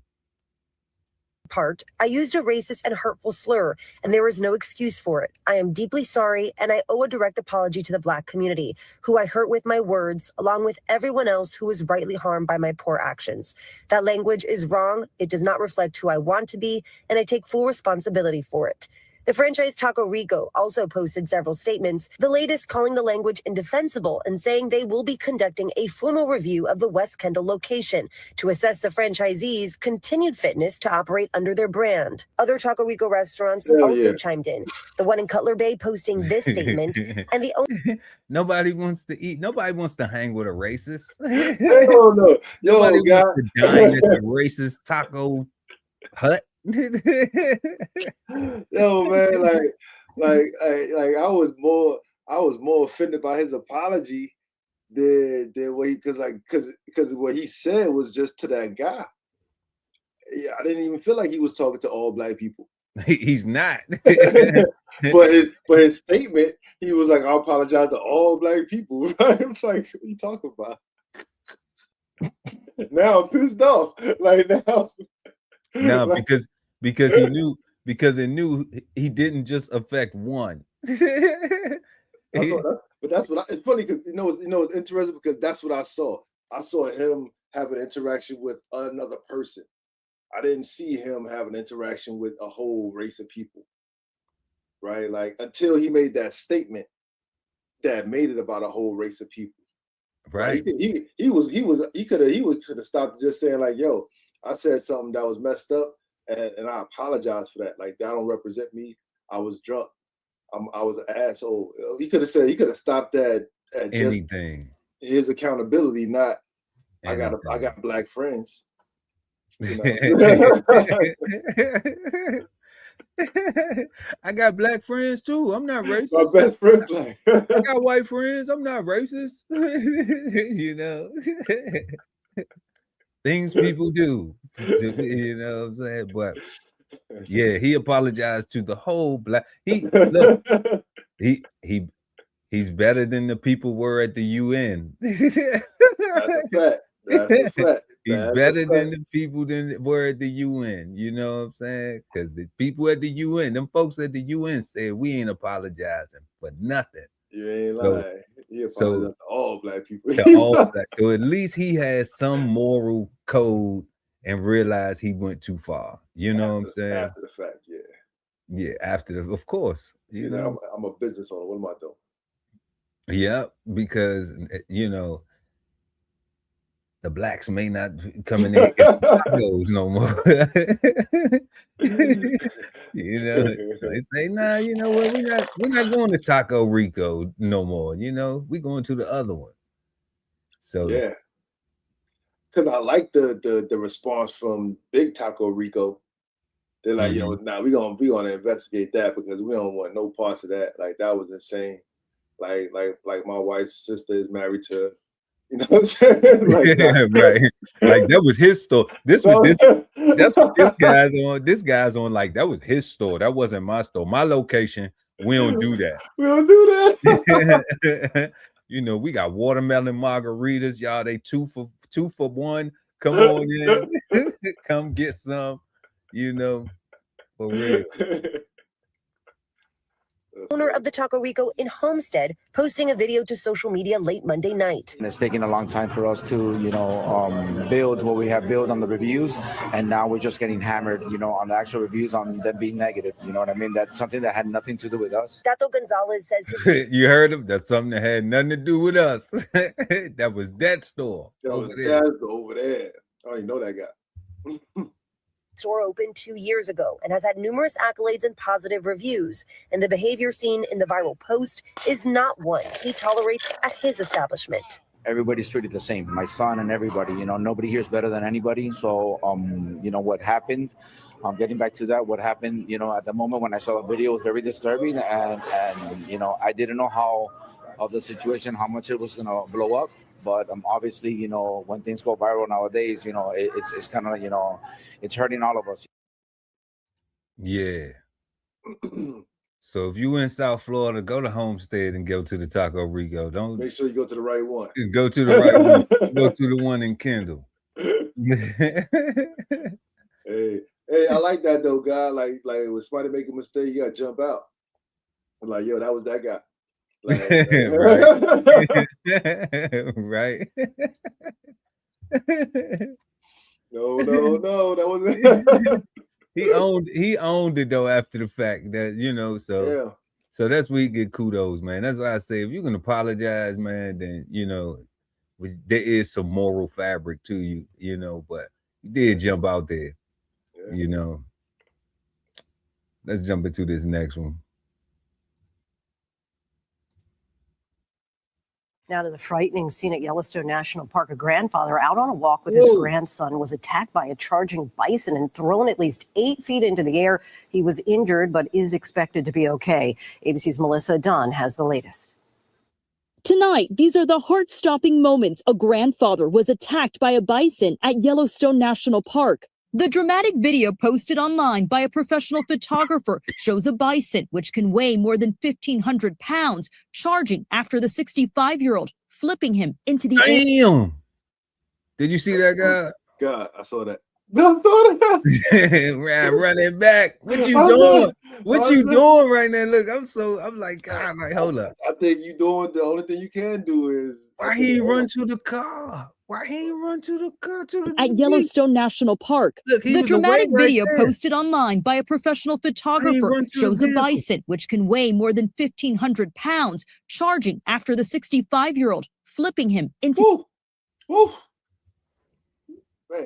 Speaker 7: I used a racist and hurtful slur, and there is no excuse for it. I am deeply sorry, and I owe a direct apology to the Black community, who I hurt with my words, along with everyone else who was rightly harmed by my poor actions. That language is wrong. It does not reflect who I want to be, and I take full responsibility for it. The franchise Taco Rico also posted several statements, the latest calling the language indefensible and saying they will be conducting a formal review of the West Kendall location to assess the franchisee's continued fitness to operate under their brand. Other Taco Rico restaurants also chimed in, the one in Cutler Bay posting this statement, and the
Speaker 3: nobody wants to eat. Nobody wants to hang with a racist.
Speaker 4: Hell no.
Speaker 3: Nobody wants to dine at the racist taco hut.
Speaker 4: Yo, man, I was more offended by his apology than what he because what he said was just to that guy. Yeah, I didn't even feel like he was talking to all black people.
Speaker 3: He's not.
Speaker 4: but his statement, he was like, I apologize to all black people. Right? I'm like, what are you talking about? Now I'm pissed off. Like now.
Speaker 3: No,
Speaker 4: like,
Speaker 3: because he knew he didn't just affect one.
Speaker 4: But that's what it's funny because it's interesting because that's what I saw. I saw him have an interaction with another person. I didn't see him have an interaction with a whole race of people, right? Like until he made that statement that made it about a whole race of people,
Speaker 3: right?
Speaker 4: He could have stopped just saying like, "Yo, I said something that was messed up, and I apologize for that. Like that don't represent me. I was drunk. I was an asshole." He could have stopped that at
Speaker 3: anything.
Speaker 4: Just his accountability, not anything. I got black friends. You know?
Speaker 3: I got black friends too. I'm not racist.
Speaker 4: My best friend black.
Speaker 3: I got white friends. I'm not racist. You know, things people do. You know what I'm saying? But yeah, he apologized to the whole black. He's better than the people were at the UN.
Speaker 4: That's a fact. That's a fact.
Speaker 3: He's better than the people that were at the UN. You know what I'm saying? Because the people at the UN, them folks at the UN said we ain't apologizing for nothing.
Speaker 4: You ain't lying. He apologized to all black people.
Speaker 3: So at least he has some moral code and realized he went too far. You know what I'm saying?
Speaker 4: After the fact, yeah.
Speaker 3: Yeah, of course. You know,
Speaker 4: I'm a business owner. What am I doing?
Speaker 3: Yeah, because the blacks may not be coming in tacos no more. They say, nah, you know what? We're not going to Taco Rico no more. We're going to the other one. So
Speaker 4: yeah, because I like the response from Big Taco Rico. They're like, we're gonna investigate that because we don't want no parts of that. Like that was insane. Like my wife's sister is married to. You know what I'm saying?
Speaker 3: Right. Like that was his store. That's what this guy's on. This guy's on like that was his store. That wasn't my store. My location. We don't do that.
Speaker 4: We don't do that.
Speaker 3: We got watermelon margaritas, y'all. They 2 for $1. Come on in. Come get some. For real.
Speaker 7: Owner of the Taco Rico in Homestead, posting a video to social media late Monday night.
Speaker 9: And it's taken a long time for us to, build what we have built on the reviews, and now we're just getting hammered, on the actual reviews on them being negative. You know what I mean? That's something that had nothing to do with us.
Speaker 7: Tato Gonzalez says
Speaker 3: you heard him. That's something that had nothing to do with us. That was that store over there.
Speaker 4: Over there. I don't even know that guy.
Speaker 7: Store opened 2 years ago and has had numerous accolades and positive reviews, and the behavior seen in the viral post is not one he tolerates at his establishment.
Speaker 9: Everybody's treated the same, my son and everybody. Nobody here is better than anybody. So what happened, getting back to that, what happened, at the moment when I saw the video was very disturbing, and I didn't know how the situation, how much it was going to blow up. But obviously, when things go viral nowadays, it's kind of, it's hurting all of us.
Speaker 3: Yeah. So if you in South Florida, go to Homestead and go to the Taco Rico. Don't
Speaker 4: make sure you go to the right one.
Speaker 3: Go to the right one. Go to the one in Kendall.
Speaker 4: Hey, I like that though, guy. Like when somebody make a mistake, you gotta jump out. Like, yo, that was that guy. Like,
Speaker 3: right.
Speaker 4: No, that wasn't.
Speaker 3: He owned it though after the fact that so that's where you get kudos, man. That's why I say if you can apologize, man, then there is some moral fabric to you, but you did jump out there, Let's jump into this next one.
Speaker 10: Now to the frightening scene at Yellowstone National Park. A grandfather out on a walk with his grandson was attacked by a charging bison and thrown at least 8 feet into the air. He was injured, but is expected to be okay. ABC's Melissa Dunn has the latest.
Speaker 11: Tonight, these are the heart-stopping moments. A grandfather was attacked by a bison at Yellowstone National Park. The dramatic video posted online by a professional photographer shows a bison, which can weigh more than 1,500 pounds, charging after the 65-year-old, flipping him into the air.
Speaker 3: Damn. Did you see that guy?
Speaker 4: God, I saw that. I saw that.
Speaker 3: Running back. What you doing? What you doing right now? Look, I'm like, God, like, hold up.
Speaker 4: I think you doing the only thing you can do is
Speaker 3: why he run to the car? Why he run to the car
Speaker 11: at Yellowstone National Park?
Speaker 3: Look,
Speaker 11: the dramatic video
Speaker 3: right
Speaker 11: posted online by a professional photographer shows a bison, which can weigh more than 1,500 pounds, charging after the 65-year-old, flipping him into.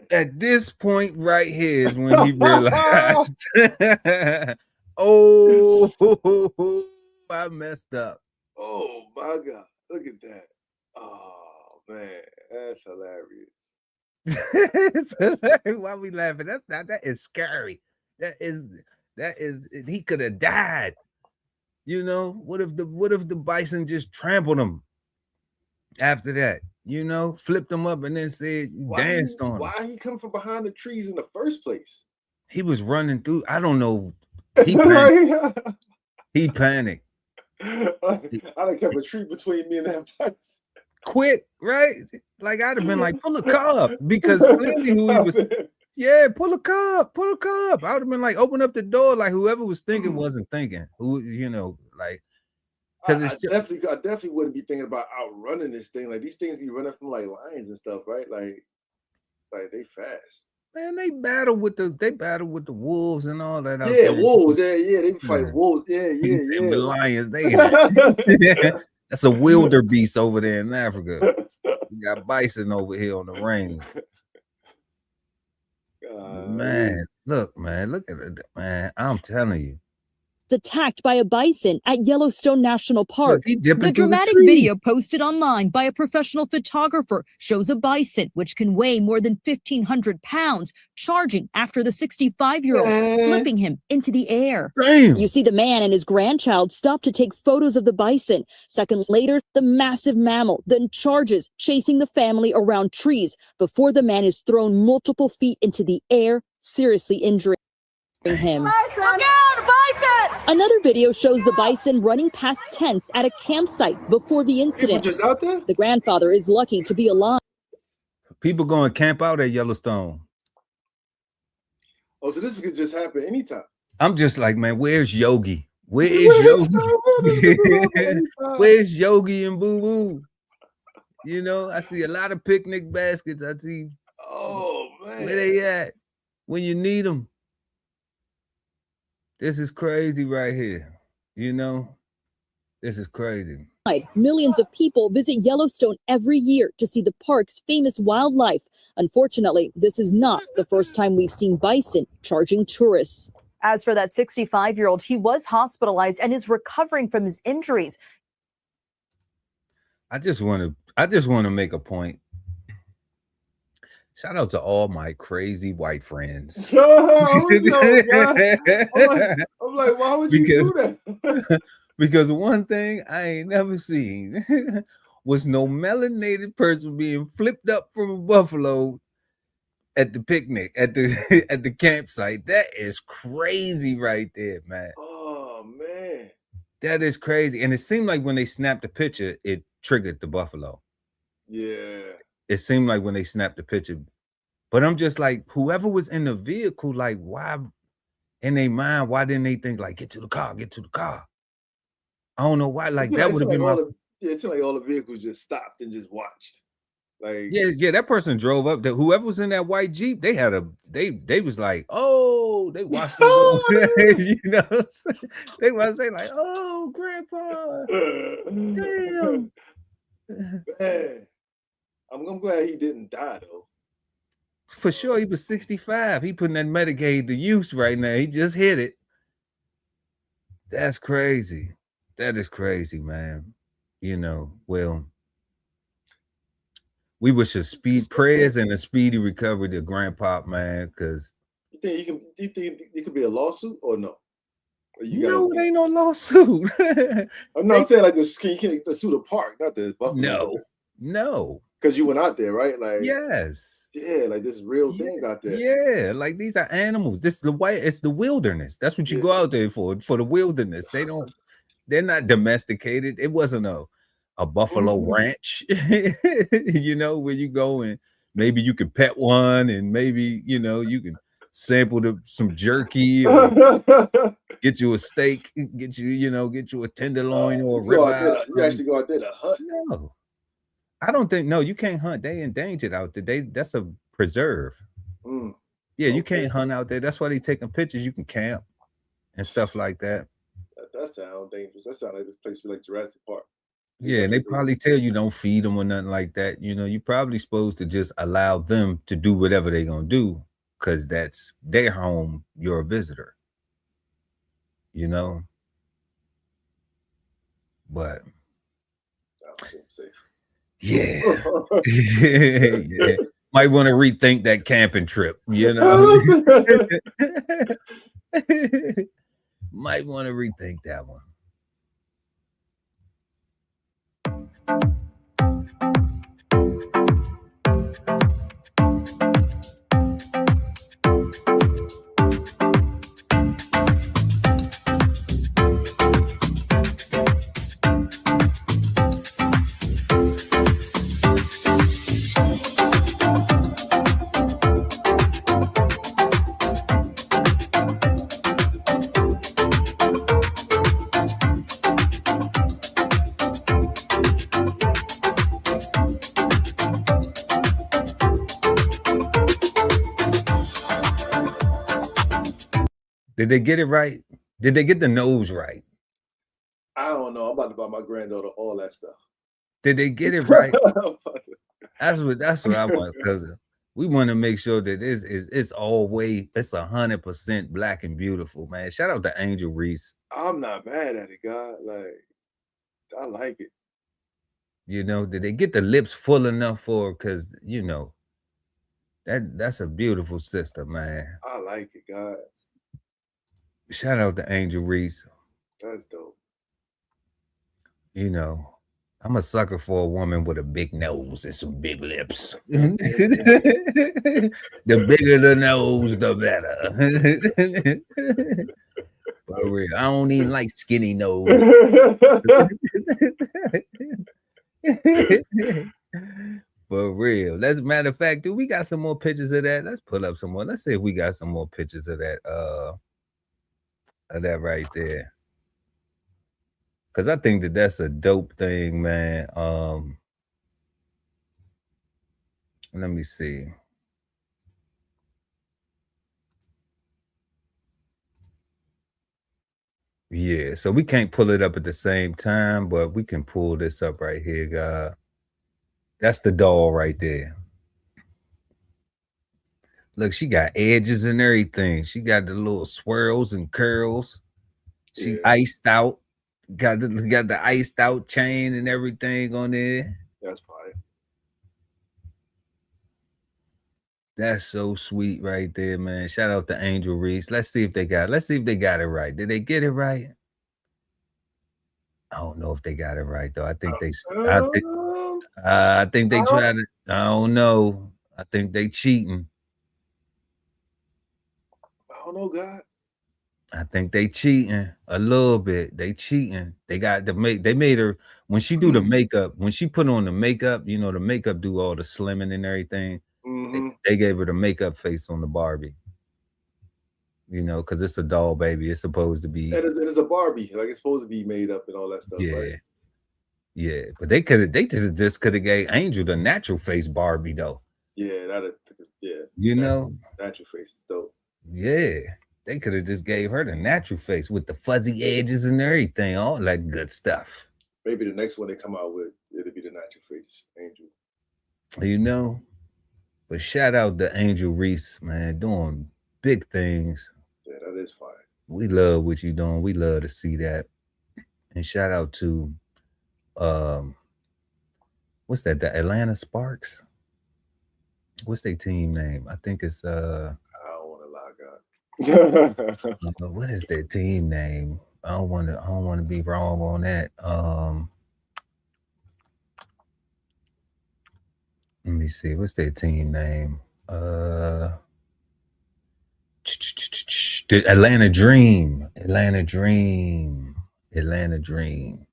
Speaker 3: At this point right here is when he realized, oh, I messed up.
Speaker 4: Oh my God, look at that. Oh man, that's hilarious.
Speaker 3: It's hilarious. Why we laughing? That is scary. That is he could have died. You know, what if the bison just trampled him after that? You know, flipped him up and then said danced on him.
Speaker 4: Why he come from behind the trees in the first place?
Speaker 3: He was running through. I don't know. He panicked. He panicked.
Speaker 4: I done kept a tree between me and that bison.
Speaker 3: Quick, right? Like I'd have been like, pull a car up, because clearly who he was. Yeah, pull a car up. I would have been like, open up the door, like whoever was thinking wasn't thinking. Who, you know, like.
Speaker 4: I definitely wouldn't be thinking about outrunning this thing. Like these things be running from like lions and stuff, right? Like they fast.
Speaker 3: Man, they battle with the wolves and all that.
Speaker 4: Yeah, wolves. Yeah, they fight wolves. Yeah.
Speaker 3: The lions. That's a wildebeest over there in Africa. We got bison over here on the range. Man, look at it, man. I'm telling you.
Speaker 11: Attacked by a bison at Yellowstone National Park.
Speaker 3: Look,
Speaker 11: the dramatic video posted online by a professional photographer shows a bison, which can weigh more than 1,500 pounds, charging after the 65-year-old, flipping him into the air.
Speaker 3: Damn.
Speaker 11: You see the man and his grandchild stop to take photos of the bison. Seconds later, the massive mammal then charges, chasing the family around trees before the man is thrown multiple feet into the air, seriously injuring him. Another video shows the bison running past tents at a campsite before the incident.
Speaker 4: Just out there?
Speaker 11: The grandfather is lucky to be alive.
Speaker 3: People going to camp out at Yellowstone.
Speaker 4: Oh, so this could just happen anytime.
Speaker 3: I'm just like, man, where's Yogi? Where is Yogi? Where's Yogi and Boo Boo? You know, I see a lot of picnic baskets. I see.
Speaker 4: Oh man,
Speaker 3: where they at when you need them? This is crazy right here. You know, this is crazy.
Speaker 11: Millions of people visit Yellowstone every year to see the park's famous wildlife. Unfortunately, this is not the first time we've seen bison charging tourists.
Speaker 12: As for that 65-year-old, he was hospitalized and is recovering from his injuries.
Speaker 3: I just want to make a point. Shout out to all my crazy white friends.
Speaker 4: I'm like, why would you do that?
Speaker 3: Because one thing I ain't never seen was no melanated person being flipped up from a buffalo at the picnic, at the campsite. That is crazy right there, man.
Speaker 4: Oh man.
Speaker 3: That is crazy. And it seemed like when they snapped the picture, it triggered the buffalo.
Speaker 4: Yeah.
Speaker 3: It seemed like when they snapped the picture. But I'm just like, whoever was in the vehicle, like, why in their mind, why didn't they think like, get to the car? I don't know why. Like that would have been my.
Speaker 4: It's like all the vehicles just stopped and just watched. Like
Speaker 3: yeah, that person drove up. That whoever was in that white Jeep, they had they was like, oh, they watched you know, they was say like, oh, grandpa, damn.
Speaker 4: Man. I'm glad he didn't die though.
Speaker 3: For sure, he was 65. He putting that Medicaid to use right now. He just hit it. That's crazy. That is crazy, man. You know, well, we wish a speed prayers and a speedy recovery to Grandpa, man. Because
Speaker 4: you think it could be a lawsuit or no? Or
Speaker 3: no, it ain't no lawsuit.
Speaker 4: I'm saying like the sue the park, not the buffalo.
Speaker 3: No.
Speaker 4: Because you went out there, right? Like,
Speaker 3: yes.
Speaker 4: Yeah, like this real thing out there.
Speaker 3: Yeah, like these are animals. This is the white, it's the wilderness. That's what you go out there for the wilderness. They're not domesticated. It wasn't a buffalo ranch, you know, where you go and maybe you can pet one and maybe, you know, you can sample some jerky or get you a steak, get you a tenderloin or a ribeye.
Speaker 4: You actually go out there to hunt.
Speaker 3: No. I don't think you can't hunt. They endangered out there. That's a preserve. Yeah, you can't hunt out there. That's why they taking pictures. You can camp and stuff like that.
Speaker 4: That sounds dangerous. That sounds like this place like Jurassic Park.
Speaker 3: Yeah, and they probably tell you don't feed them or nothing like that. You know, you're probably supposed to just allow them to do whatever they're gonna do because that's their home. You're a visitor. You know, but yeah. Yeah. Might want to rethink that camping trip, you know. Might want to rethink that one. Did they get it right? Did they get the nose right?
Speaker 4: I don't know. I'm about to buy my granddaughter all that stuff.
Speaker 3: Did they get it right? That's what I want, because we want to make sure that it's always 100% black and beautiful, man. Shout out to Angel Reese.
Speaker 4: I'm not mad at it, God. Like, I like it.
Speaker 3: You know, did they get the lips full enough for her? Because you know, that's a beautiful sister, man.
Speaker 4: I like it, God.
Speaker 3: Shout out to Angel Reese.
Speaker 4: That's dope.
Speaker 3: You know, I'm a sucker for a woman with a big nose and some big lips. The bigger the nose, the better. For real. I don't even like skinny nose. For real. As a matter of fact, dude, we got some more pictures of that. Let's pull up some more. Let's see if we got some more pictures of that. Of that right there. Because I think that's a dope thing, man. Let me see. Yeah, so we can't pull it up at the same time, but we can pull this up right here, God. That's the doll right there. Look, she got edges and everything. She got the little swirls and curls. She iced out. Got the iced out chain and everything on there.
Speaker 4: That's fine.
Speaker 3: That's so sweet right there, man. Shout out to Angel Reese. Let's see if they got it right. Did they get it right? I don't know if they got it right though. I think they tried it. I don't know. I think they cheating.
Speaker 4: I don't know, God.
Speaker 3: I think they cheating a little bit. They cheating. They made her when she do the makeup, when she put on the makeup, you know, the makeup do all the slimming and everything. They gave her the makeup face on the Barbie. You know, because it's a doll baby. It's supposed to be.
Speaker 4: It is a Barbie. Like it's supposed to be made up and all that stuff.
Speaker 3: Yeah.
Speaker 4: Right?
Speaker 3: Yeah. But they just could have gave Angel the natural face Barbie though.
Speaker 4: Yeah,
Speaker 3: You know,
Speaker 4: natural face is dope.
Speaker 3: Yeah. They could have just gave her the natural face with the fuzzy edges and everything, all that good stuff.
Speaker 4: Maybe the next one they come out with, it'll be the natural face Angel.
Speaker 3: You know, but shout out to Angel Reese, man, doing big things.
Speaker 4: Yeah, that is fine.
Speaker 3: We love what you're doing. We love to see that. And shout out to, what's that? The Atlanta Sparks. What's their team name? I think it's
Speaker 4: I don't want to lie, God.
Speaker 3: What is their team name? I don't want to be wrong on that. Let me see. What's their team name? The Atlanta Dream. Atlanta Dream. Atlanta Dream.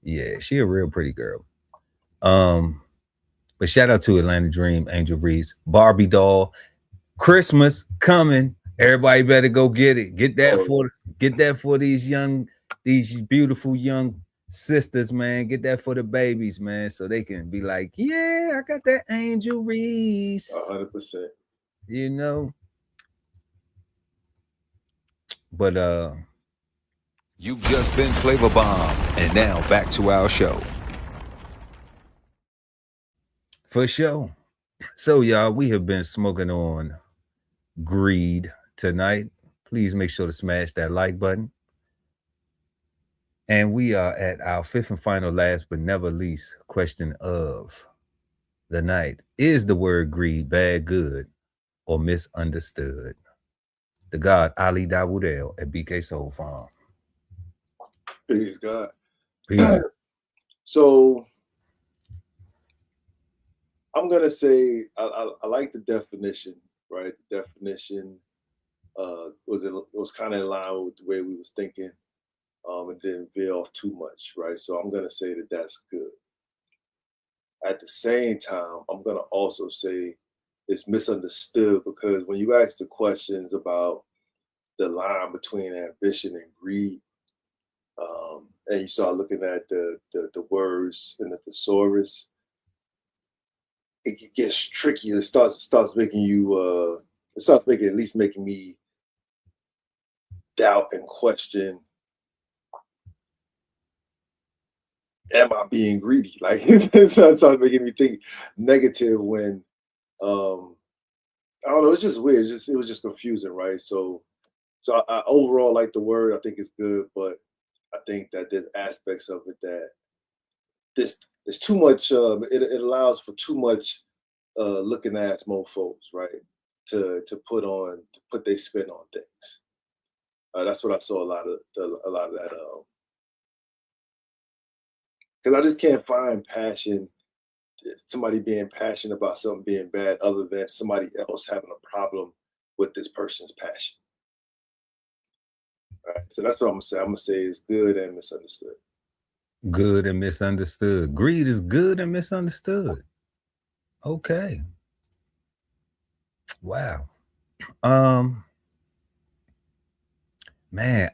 Speaker 3: Yeah, she a real pretty girl. But shout out to Atlanta Dream, Angel Reese, Barbie doll. Christmas coming. Everybody better go get it. Get that for these beautiful young sisters, man. Get that for the babies, man, so they can be like, yeah, I got that Angel Reese.
Speaker 4: 100%.
Speaker 3: You know. But
Speaker 1: you've just been flavor bombed, and now back to our show.
Speaker 3: For sure. So y'all, we have been smoking on greed tonight. Please make sure to smash that like button. And we are at our fifth and final, last but never least, question of the night. Is the word greed bad, good, or misunderstood? The God Ali Dawoodell at BKSOLFARM.
Speaker 4: Peace, God.
Speaker 3: Peace.
Speaker 4: So I'm gonna say I like the definition, right? The definition was kind of in line with the way we was thinking. It didn't veer off too much, right? So I'm gonna say that that's good. At the same time, I'm gonna also say it's misunderstood, because when you ask the questions about the line between ambition and greed, and you start looking at the words in the thesaurus, it gets trickier. It starts making you at least making me doubt and question, am I being greedy? Like, it starts making me think negative when I don't know, it's just weird. It was just confusing, right? So I overall like the word. I think it's good, but I think that there's aspects of it that there's too much. It allows for too much looking at mofos, right? To put their spin on things. That's what I saw a lot of that. Because I just can't find passion. Somebody being passionate about something being bad, other than somebody else having a problem with this person's passion. All right, so that's what I'm gonna say. I'm gonna say it's good and misunderstood.
Speaker 3: Good and misunderstood. Greed is good and misunderstood. Okay. Wow. Man,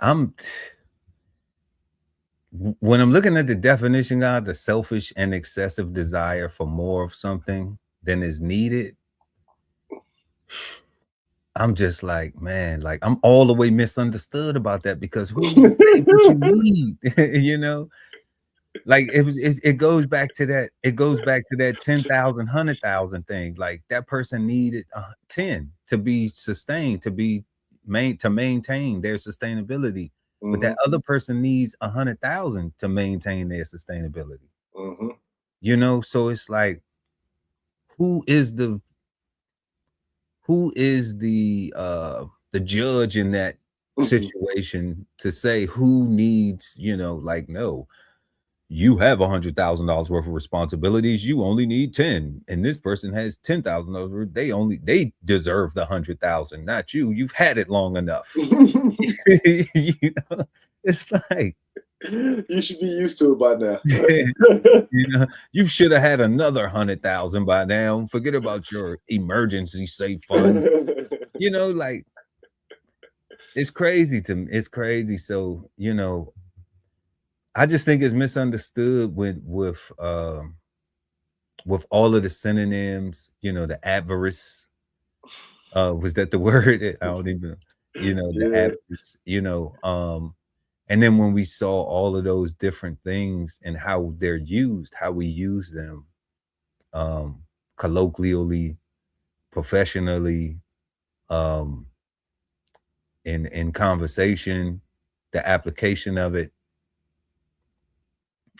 Speaker 3: when I'm looking at the definition, God, the selfish and excessive desire for more of something than is needed, I'm just like, man, like I'm all the way misunderstood about that, because who's to say what you need? You know, like it goes back to that. It goes back to that 10,000, 100,000 thing. Like that person needed 10 to be sustained, to maintain their sustainability. But that other person needs 100,000 to maintain their sustainability. You know, so it's like, who is the judge in that situation to say who needs, you know, like, no, you have $100,000 worth of responsibilities, you only need 10, and this person has $10,000. They deserve the 100,000, not you. You've had it long enough. You know, it's like,
Speaker 4: you should be used to it by now.
Speaker 3: You know, you should have had another 100,000 by now. Forget about your emergency safe fund. You know, like, it's crazy to me. It's crazy. So, you know, I just think it's misunderstood with all of the synonyms. You know, the avarice. Was that the word? I don't even. You know, the avarice. You know, and then when we saw all of those different things and how they're used, how we use them, colloquially, professionally, in conversation, the application of it,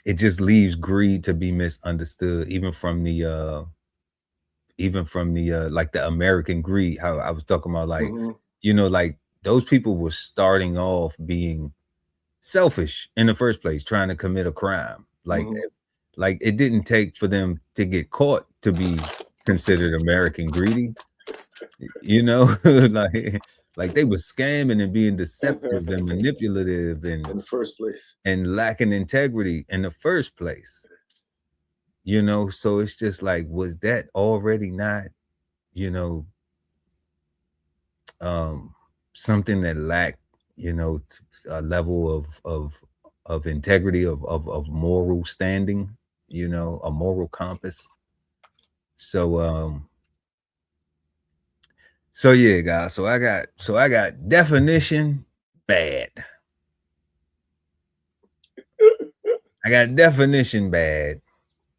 Speaker 3: it just leaves greed to be misunderstood, even from the like the American greed. How I was talking about, like, you know, like those people were starting off being selfish in the first place, trying to commit a crime. Like Like, it didn't take for them to get caught to be considered American greedy. You know, like they were scamming and being deceptive and manipulative and
Speaker 4: in the first place,
Speaker 3: and lacking integrity in the first place. You know, so it's just like, was that already not, you know, something that lacked, you know, a level of integrity, of moral standing, you know, a moral compass. So so yeah, guys. So I got definition bad. I got definition bad,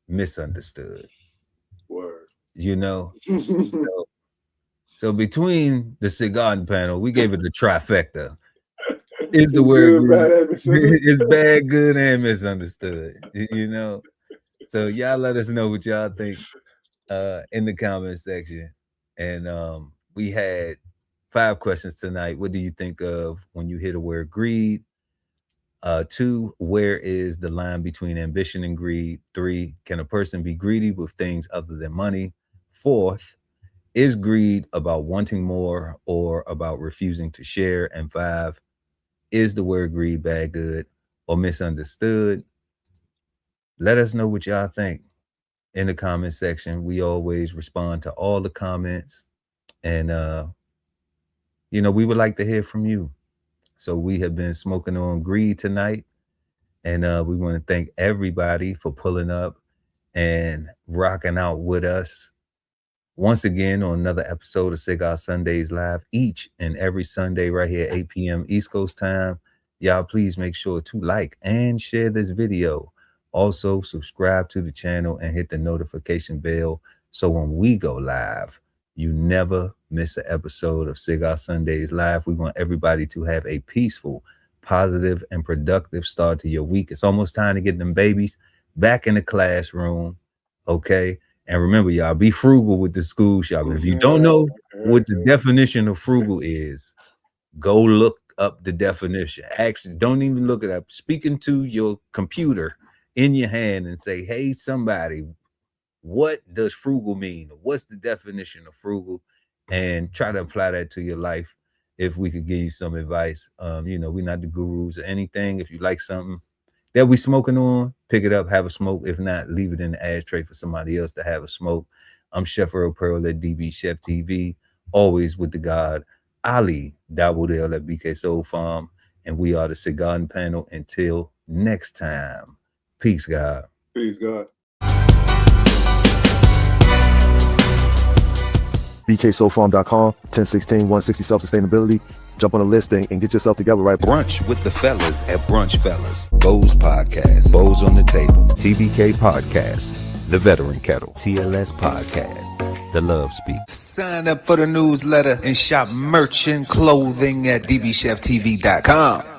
Speaker 3: misunderstood.
Speaker 4: Word.
Speaker 3: You know. So between the Cigarden Panel, we gave it the trifecta. Is the word good, it's bad, good, and misunderstood. You know. So y'all let us know what y'all think in the comment section. And we had 5 questions tonight. What do you think of when you hear the word greed? 2, where is the line between ambition and greed? 3, can a person be greedy with things other than money? 4th, is greed about wanting more or about refusing to share? And 5, is the word greed bad, good, or misunderstood? Let us know what y'all think in the comment section. We always respond to all the comments. And, you know, we would like to hear from you. So we have been smoking on greed tonight. And we want to thank everybody for pulling up and rocking out with us once again on another episode of Cigar Sundays Live, each and every Sunday right here at 8 p.m. East Coast time. Y'all please make sure to like and share this video. Also subscribe to the channel and hit the notification bell so when we go live, you never miss an episode of Cigar Sundays Live. We want everybody to have a peaceful, positive, and productive start to your week. It's almost time to get them babies back in the classroom, okay? And remember, y'all, be frugal with the school shopping. If you don't know what the definition of frugal is, go look up the definition. Actually, don't even look it up. Speaking to your computer in your hand and say, hey, somebody, what does frugal mean? What's the definition of frugal? And try to apply that to your life. If we could give you some advice, you know, we're not the gurus or anything. If you like something that we smoking on, pick it up, have a smoke. If not, leave it in the ashtray for somebody else to have a smoke. I'm Chef Earl Pearl at DBCHEFTV, always with the God Ali Dabudel at BKSOLFARM, and we are the Cigarden Panel. Until next time, peace, God.
Speaker 4: Peace, God.
Speaker 13: BKSOLFARM.com, 1016 160 self-sustainability. Jump on the listing and get yourself together, right?
Speaker 1: Brunch with the fellas at Brunch Fellas. Bo's Podcast. Bo's on the Table. TVK Podcast. The Veteran Kettle. TLS Podcast. The Love Speak. Sign up for the newsletter and shop merch and clothing at DBCHEFTV.com.